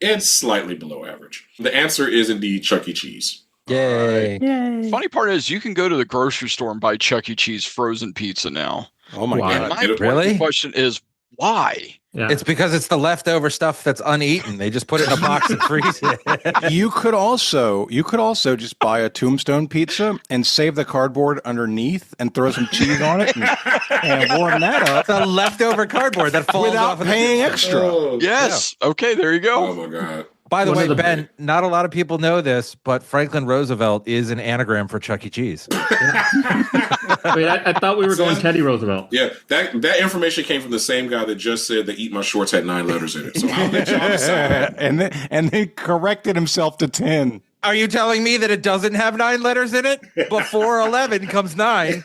It's slightly below average. The answer is indeed Chuck E. Cheese.
Yay.
Yay.
Funny part is you can go to the grocery store and buy Chuck E. Cheese frozen pizza now.
Oh my
Wow.
And
God.
my
Really?
question is, why?
Yeah.
It's because it's the leftover stuff that's uneaten. They just put it in a box and freeze it.
You could also just buy a Tombstone pizza and save the cardboard underneath and throw some cheese on it and warm that up.
The leftover cardboard that falls
Without
off of
paying
the
extra.
Oh,
Yes. Okay, there you go.
oh my God.
By the
One
way,
of the-
Ben, not a lot of people know this, but Franklin Roosevelt is an anagram for Chuck E. Cheese.
Wait, I thought we were going Teddy Roosevelt.
Yeah, that information came from the same guy that just said that Eat My Shorts had 9 letters in it. So I'll let y'all decide.
and then corrected himself to 10.
Are you telling me that it doesn't have 9 letters in it? Before 11 comes 9.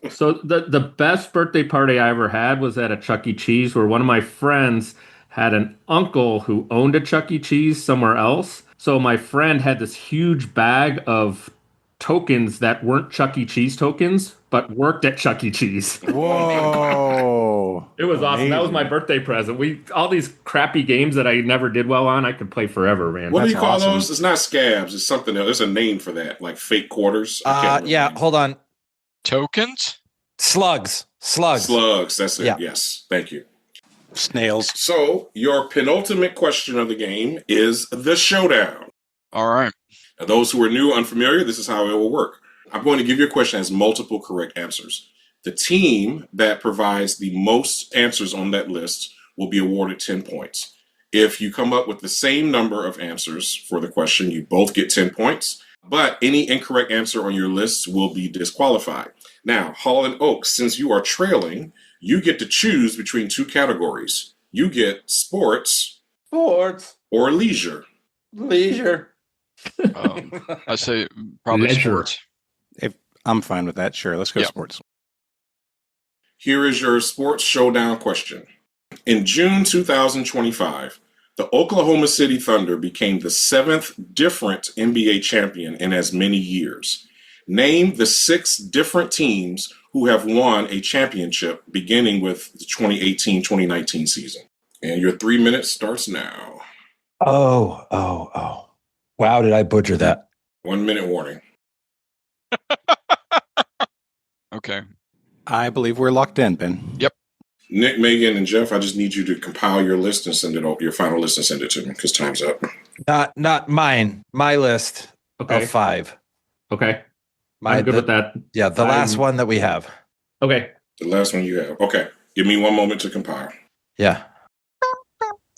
So the best birthday party I ever had was at a Chuck E. Cheese where one of my friends had an uncle who owned a Chuck E. Cheese somewhere else. So my friend had this huge bag of tokens that weren't Chuck E. Cheese tokens, but worked at Chuck E. Cheese.
Whoa.
It was awesome. That was my birthday present. All these crappy games that I never did well on, I could play forever, man.
What do you call
awesome.
those? It's not scabs. It's something else. There's a name for that, like fake quarters. I can't
Yeah,
remember.
hold on.
Tokens?
Slugs.
Slugs. That's it.
Yeah.
Yes. Thank you.
Snails.
So your penultimate question of the game is the showdown.
All right.
Now, those who are new, unfamiliar, this is how it will work. I'm going to give you a question that has multiple correct answers. The team that provides the most answers on that list will be awarded 10 points. If you come up with the same number of answers for the question, you both get 10 points. But any incorrect answer on your list will be disqualified. Now, Holl and Oakes, since you are trailing, You get to choose between two categories. You get sports or leisure.
I say probably
Leisure.
sports.
If I'm fine with that, sure. Let's go sports.
Here is your sports showdown question. In June 2025, the Oklahoma City Thunder became the 7th different NBA champion in as many years. Name the 6 different teams who have won a championship beginning with the 2018-2019 season. And your 3 minutes starts now.
Oh. Wow, did I butcher that?
1 minute warning.
Okay.
I believe we're locked in, Ben.
Yep.
Nick, Megan, and Jeff, I just need you to compile your list and send it over, your final list and send it to me because time's up.
Not mine. My list of 5.
Okay. I'm good with that.
Yeah, the last one that we have.
Okay.
The last one you have. Okay. Give me 1 moment to compile.
Yeah.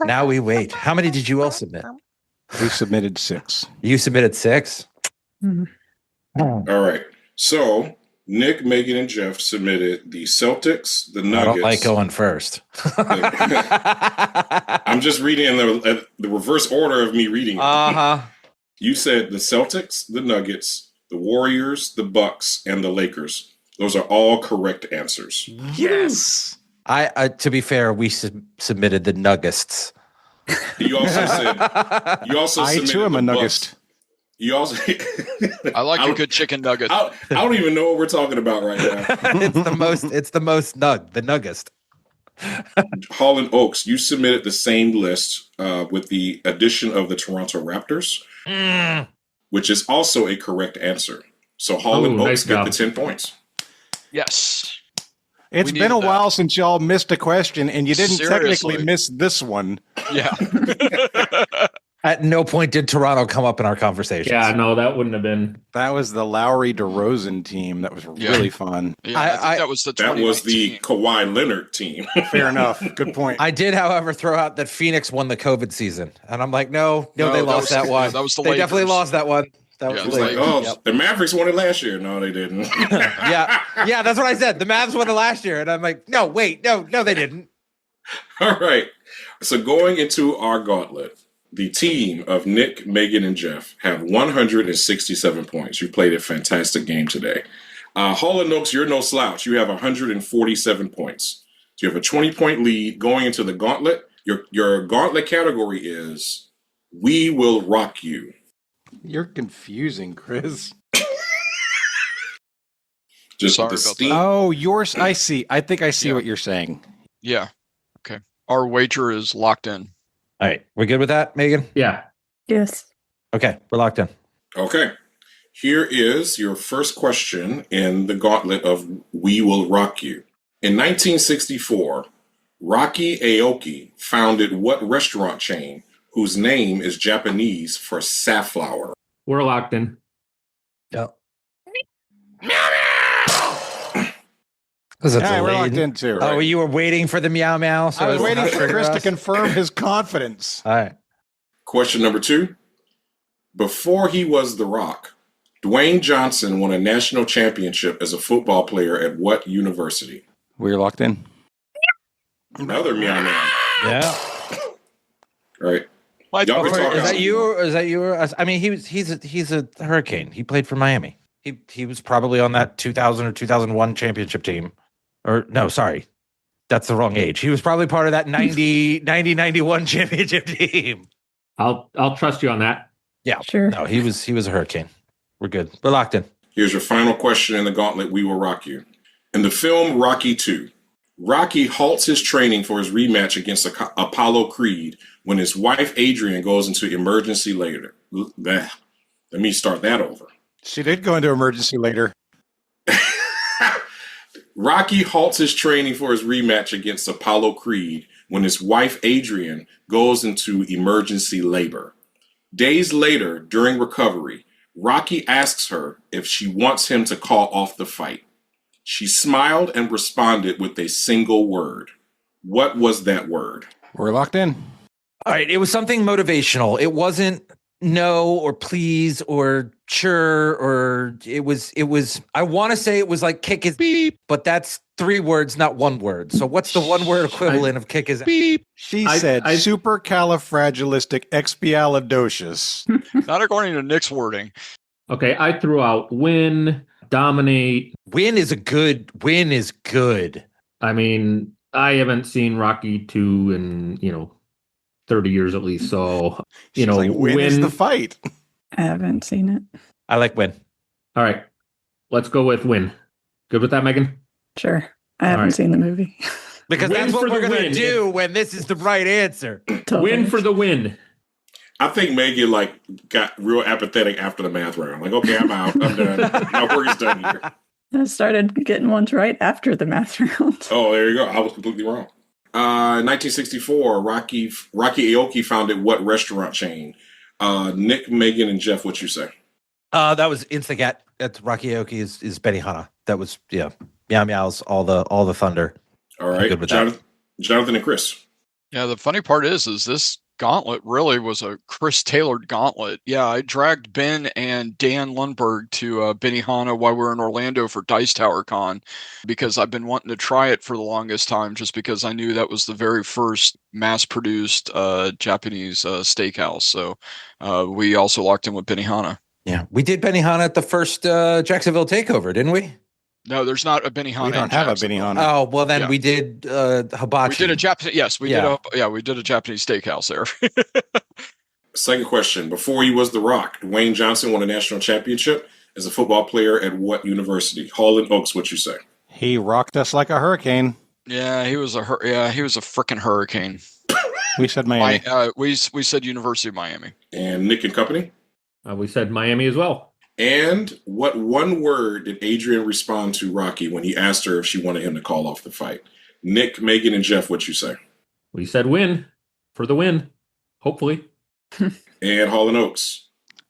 Now we wait. How many did you all submit?
We submitted 6.
You submitted 6?
All right. So Nick, Megan, and Jeff submitted the Celtics, the Nuggets.
I don't like going first.
I'm just reading in the reverse order of me reading it. You said the Celtics, the Nuggets, the Warriors, the Bucks, and the Lakers. Those are all correct answers.
Yes. I to be fair, we submitted the Nuggets.
You also said.
I too am a Nuggest.
You also.
I like a good chicken nugget.
I don't even know what we're talking about right now.
It's the most the Nuggest.
Holl and Oakes, you submitted the same list with the addition of the Toronto Raptors, which is also a correct answer. So Holl and Oakes get the 10 points.
Yes.
It's been a while since y'all missed a question, and you didn't technically miss this one.
Yeah.
At no point did Toronto come up in our conversations.
Yeah, no, that wouldn't have been.
That was the Lowry DeRozan team. That was really fun.
Yeah, I think that was the
Kawhi Leonard team.
Fair enough. Good point.
I did, however, throw out that Phoenix won the COVID season, and I'm like, no, they lost that one.
That was the
They
Lakers.
definitely lost that one. That was the Lakers.
The Mavericks won it last year. No, they didn't.
yeah, that's what I said. The Mavs won it last year, and I'm like, no, they didn't.
All right. So going into our gauntlet, the team of Nick, Megan, and Jeff have 167 points. You played a fantastic game today. Holl and Oakes, you're no slouch. You have 147 points. So you have a 20-point lead going into the gauntlet. Your gauntlet category is We Will Rock You.
You're confusing, Chris.
Just
Sorry
the
about
steam.
that.
Oh, yours. I see. I think I see what you're saying.
Yeah. Okay. Our wager is locked in.
All right, we're good with that, Megan?
Yeah.
Yes.
Okay, we're locked in.
Okay. Here is your first question in the gauntlet of We Will Rock You. In 1964, Rocky Aoki founded what restaurant chain whose name is Japanese for safflower?
We're locked in.
Yep.
Yeah, we're locked in too.
Oh, you were waiting for the meow meow? So
I was waiting for Chris to
us?
confirm his confidence.
All right.
Question number 2. Before he was The Rock, Dwayne Johnson won a national championship as a football player at what university?
We're locked in.
Another meow meow.
Yeah.
All right.
Y'all
Is
can talk
that you? Or is that you? I mean, he's a Hurricane. He played for Miami. He was probably on that 2000 or 2001 championship team. Or no, sorry, that's the wrong age. He was probably part of that 91 championship team.
I'll trust you on that.
Yeah,
sure.
No, he was a Hurricane. We're good. We're locked in.
Here's your final question in the gauntlet. We Will Rock You. In the film Rocky II, Rocky halts his training for his rematch against Apollo Creed when his wife Adrian goes into emergency labor. Let me start that over.
She did go into emergency later.
Rocky halts his training for his rematch against Apollo Creed when his wife Adrian goes into emergency labor. Days later, during recovery, Rocky asks her if she wants him to call off the fight. She smiled and responded with a single word. What was that word?
We're locked in.
All right. It was something motivational. It wasn't no or please or sure or it was I want to say it was like kick his beep, but that's 3 words, not 1 word. So what's the 1 word equivalent of kick his beep?
She said supercalifragilisticexpialidocious.
Not according to Nick's wording.
Okay, I threw out win, dominate.
Win is good.
I mean, I haven't seen Rocky 2 in, 30 years at least. So,
win is the fight.
I haven't seen it.
I like win.
All right, let's go with win. Good with that, Megan?
Sure. I haven't seen the movie.
Because
Win
that's what
for
we're
the
going to
win.
do when this is the right answer.
Win for the win.
I think Megan got real apathetic after the math round. Like, okay, I'm out. I'm done. My work is done here.
I started getting ones right after the math round.
Oh, there you go. I was completely wrong. 1964, Rocky Aoki founded what restaurant chain? Nick, Megan, and Jeff, what you say?
That was Instagat. That's Rocky Aoki is Benihana. That was Meow Meows, all the thunder.
All right,
good with
Jonathan and Chris.
Yeah, the funny part is this gauntlet really was a Chris tailored gauntlet. Yeah, I dragged Ben and Dan Lundberg to Benihana while we were in Orlando for Dice Tower Con because I've been wanting to try it for the longest time just because I knew that was the very first mass-produced Japanese steakhouse. So we also locked in with Benihana.
Yeah, we did Benihana at the first Jacksonville takeover, didn't we?
No, there's not a Benihana.
We don't have a Benihana.
Oh, well then we did hibachi.
We did a Japanese. Yes, we did. We did a Japanese steakhouse there.
Second question: before he was The Rock, Dwayne Johnson won a national championship as a football player at what university? Holl and Oakes. What you say?
He rocked us like a hurricane.
Yeah, he was a freaking hurricane.
We said Miami.
We said University of Miami.
And Nick and company.
We said Miami as well.
And what 1 word did Adrian respond to Rocky when he asked her if she wanted him to call off the fight? Nick, Megan, and Jeff, what you say?
We said win for the win, hopefully.
And Holl and Oakes.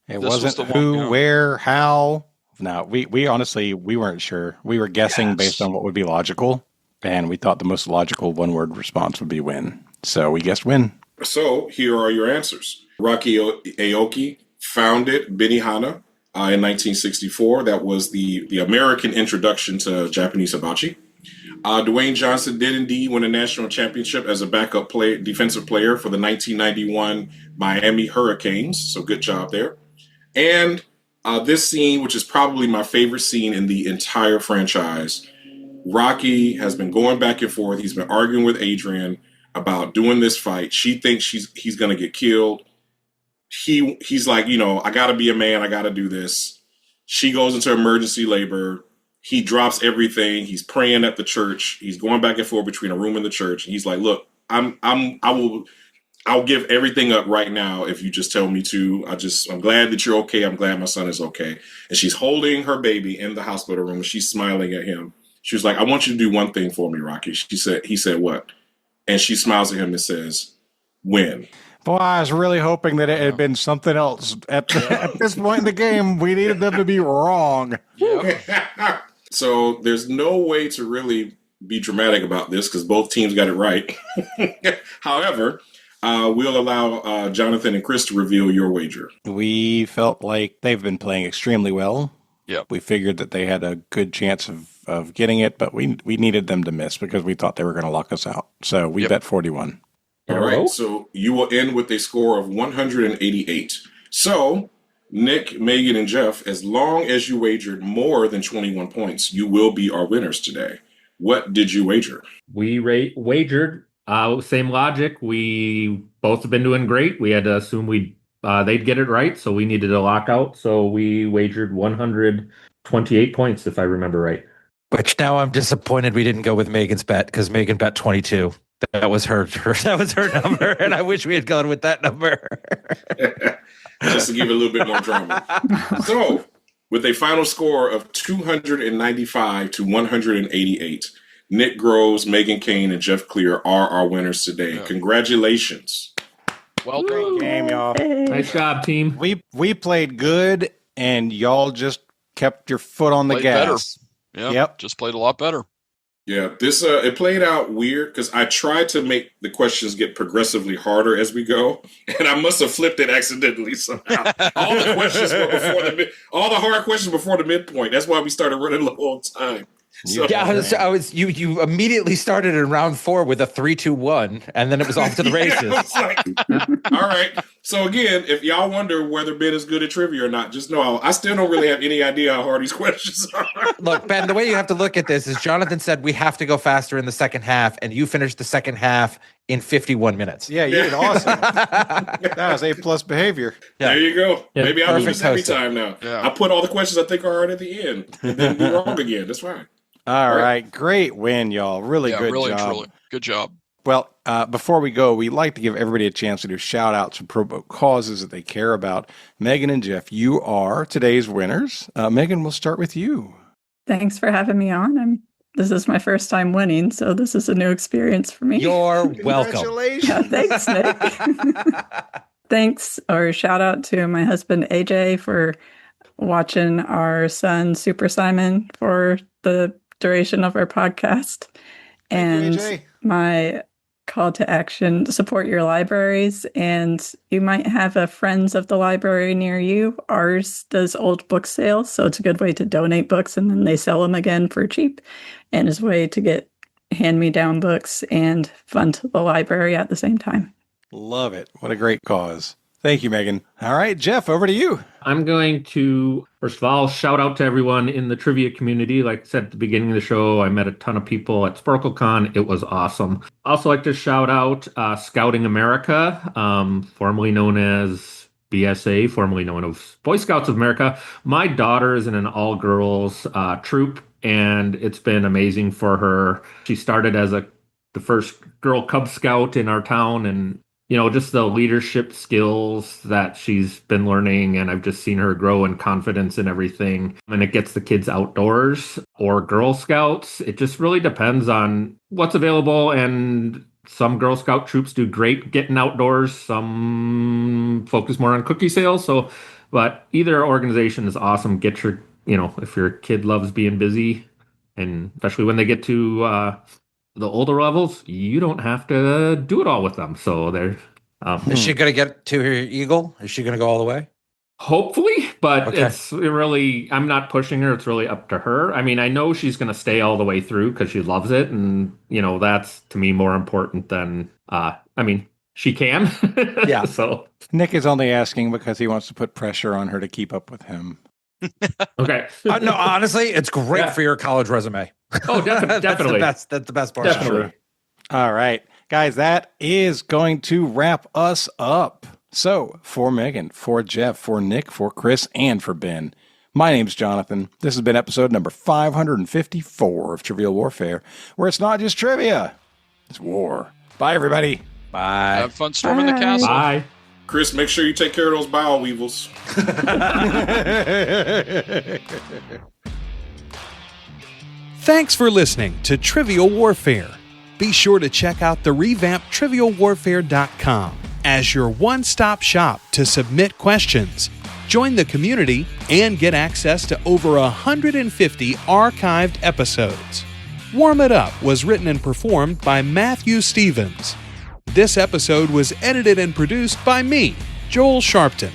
It wasn't who, where, how. No, we honestly, we weren't sure. We were guessing based on what would be logical, and we thought the most logical 1 word response would be win. So we guessed win.
So here are your answers. Rocky Aoki founded Benihana in 1964. That was the American introduction to Japanese hibachi. Dwayne Johnson did indeed win a national championship as a backup defensive player for the 1991 Miami Hurricanes. So good job there. And this scene, which is probably my favorite scene in the entire franchise, Rocky has been going back and forth. He's been arguing with Adrian about doing this fight. She thinks he's going to get killed. He's like, I got to be a man. I got to do this. She goes into emergency labor. He drops everything. He's praying at the church. He's going back and forth between a room and the church. He's like, look, I'll give everything up right now if you just tell me to. I'm glad that you're okay. I'm glad my son is okay. And she's holding her baby in the hospital room. And she's smiling at him. She was like, I want you to do one thing for me, Rocky. He said, what? And she smiles at him and says, win.
Boy, I was really hoping that it had been something else. At this point in the game, we needed them to be wrong.
Yep. So there's no way to really be dramatic about this because both teams got it right. However, we'll allow Jonathan and Chris to reveal your wager.
We felt like they've been playing extremely well.
Yep.
We figured that they had a good chance of getting it, but we needed them to miss because we thought they were going to lock us out. So we bet 41.
All right, so you will end with a score of 188. So, Nick, Megan, and Jeff, as long as you wagered more than 21 points, you will be our winners today. What did you wager?
We wagered, same logic. We both have been doing great. We had to assume they'd get it right, so we needed a lockout. So we wagered 128 points, if I remember right.
Which now I'm disappointed we didn't go with Megan's bet because Megan bet 22. That was her number, and I wish we had gone with that number.
Just to give it a little bit more drama. So, with a final score of 295 to 188, Nick Groves, Megan Kane, and Jeff Clear are our winners today. Yeah. Congratulations.
Well done.
Great game, y'all.
Nice job, team.
We played good, and y'all just kept your foot on the gas.
Better. Yep. Just played a lot better.
Yeah, this it played out weird because I tried to make the questions get progressively harder as we go, and I must have flipped it accidentally somehow. All the questions were before all the hard questions before the midpoint. That's why we started running low on time. So,
You immediately started in round 4 with a 3-2-1, and then it was off to the races.
All right. So again, if y'all wonder whether Ben is good at trivia or not, just know I still don't really have any idea how hard these questions are.
Look, Ben, the way you have to look at this is Jonathan said we have to go faster in the second half, and you finished the second half in 51 minutes.
Yeah, you did awesome. That was A+ behavior.
Yeah. There you go.
Yeah,
maybe I'll do this every time now.
Yeah.
I put all the questions I think are hard at the end, and then be wrong again. That's fine.
All right. Great win, y'all. Really good
really,
job.
Truly. Good job.
Well, before we go, we like to give everybody a chance to do shout-outs for pro causes that they care about. Megan and Jeff, you are today's winners. Megan, we'll start with you.
Thanks for having me on. This is my first time winning, so this is a new experience for me.
You're welcome.
Congratulations.
Yeah, thanks, Nick. Thanks, or shout out to my husband, AJ, for watching our son, Super Simon, for the duration of our podcast. And
AJ.
My call to action, support your libraries, and you might have a Friends of the Library near you. Ours does old book sales, so it's a good way to donate books, and then they sell them again for cheap, and it's a way to get hand-me-down books and fund the library at the same time.
Love it. What a great cause. Thank you, Megan. All right, Jeff, over to you.
I'm going to, first of all, shout out to everyone in the trivia community. Like I said at the beginning of the show, I met a ton of people at SparkleCon. It was awesome. Also like to shout out Scouting America, formerly known as BSA, formerly known as Boy Scouts of America. My daughter is in an all-girls troop, and it's been amazing for her. She started as the first girl Cub Scout in our town, and just the leadership skills that she's been learning, and I've just seen her grow in confidence and everything. And it gets the kids outdoors or Girl Scouts. It just really depends on what's available, and some Girl Scout troops do great getting outdoors. Some focus more on cookie sales. But either organization is awesome. Get your, if your kid loves being busy, and especially when they get to the older levels, you don't have to do it all with them. So they're.
Is she going to get to her eagle? Is she going to go all the way?
Hopefully, but
Okay.
It's really, I'm not pushing her. It's really up to her. I mean, I know she's going to stay all the way through because she loves it. And, that's to me more important than, she can.
Yeah.
So,
Nick is only asking because he wants to put pressure on her to keep up with him.
okay.
No, honestly, it's great for your college resume.
Oh, definitely.
That's the best part.
Definitely.
All right, guys, that is going to wrap us up. So for Megan, for Jeff, for Nick, for Chris, and for Ben, my name's Jonathan. This has been episode number 554 of Trivial Warfare, where it's not just trivia, it's war. Bye, everybody.
Bye.
Have fun storming the castle.
Bye.
Chris, make sure you take care of those bowel weevils.
Thanks for listening to Trivial Warfare. Be sure to check out the revamped trivialwarfare.com as your one-stop shop to submit questions, join the community, and get access to over 150 archived episodes. Warm It Up was written and performed by Matthew Stevens. This episode was edited and produced by me, Joel Sharpton.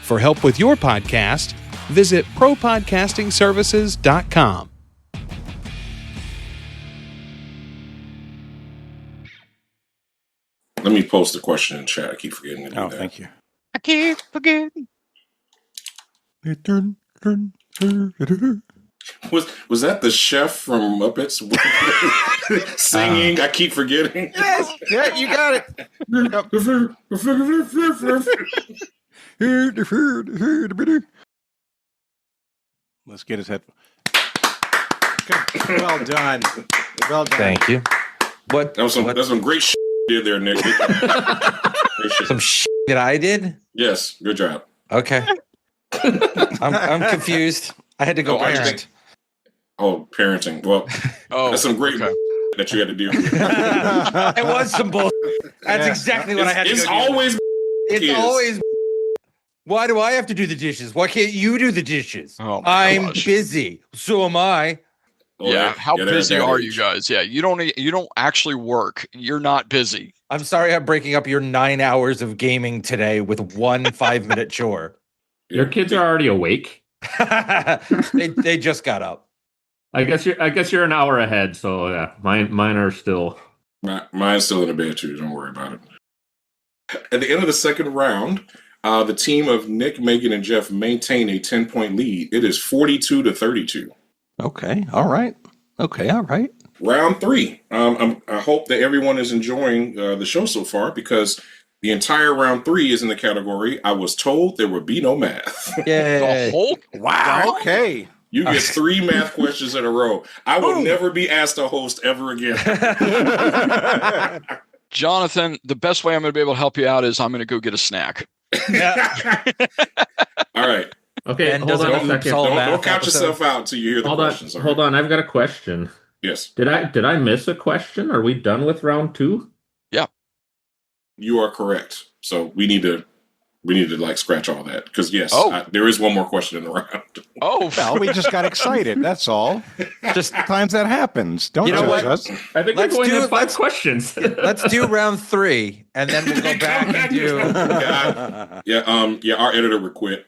For help with your podcast, visit propodcastingservices.com.
Let me post the question in chat. I keep forgetting to do that.
Thank you.
I keep forgetting.
Was that the chef from Muppets singing? I keep forgetting.
Yes, yeah, you got it. Let's get his head. Well done. Well done.
Thank you. What?
That's some great shit you did there, Nick.
Some shit that I did?
Yes, good job.
Okay. I'm confused. I had to go parent.
Parenting. Well, that's some great that you had to deal with.
It was some bullshit. That's exactly what I had to do.
It's always.
It's always. Why do I have to do the dishes? Why can't you do the dishes? I'm busy. So am I.
How
they're
busy
at that
are
age.
you guys? Yeah, you don't actually work. You're not busy.
I'm sorry I'm breaking up your 9 hours of gaming today with one 5-minute chore.
Your kids are already awake.
they just got up.
I guess you're an hour ahead, so yeah, mine are still.
Mine's still in the bed too. Don't worry about it. At the end of the second round, the team of Nick, Megan, and Jeff maintain a 10-point lead. It is 42-32.
Okay. All right.
Round 3. I hope that everyone is enjoying the show so far because the entire round 3 is in the category I was told there would be no math.
Yay.
The whole
Wow. Okay.
You get 3 math questions in a row. I will never be asked to host ever again.
Jonathan, the best way I'm going to be able to help you out is I'm going to go get a snack.
All right.
Okay,
And
hold on a second.
Don't count yourself out until you hear the questions.
Hold on, I've got a question.
Yes.
Did I miss a question? Are we done with round 2?
Yeah.
You are correct. So we need to like scratch all that because yes, there is one more question in the round.
Oh,
well, we just got excited. That's all. Just sometimes that happens. Don't judge us.
I think we're going to 5 questions.
Let's do round 3, and then we'll go back and do.
Our editor would quit.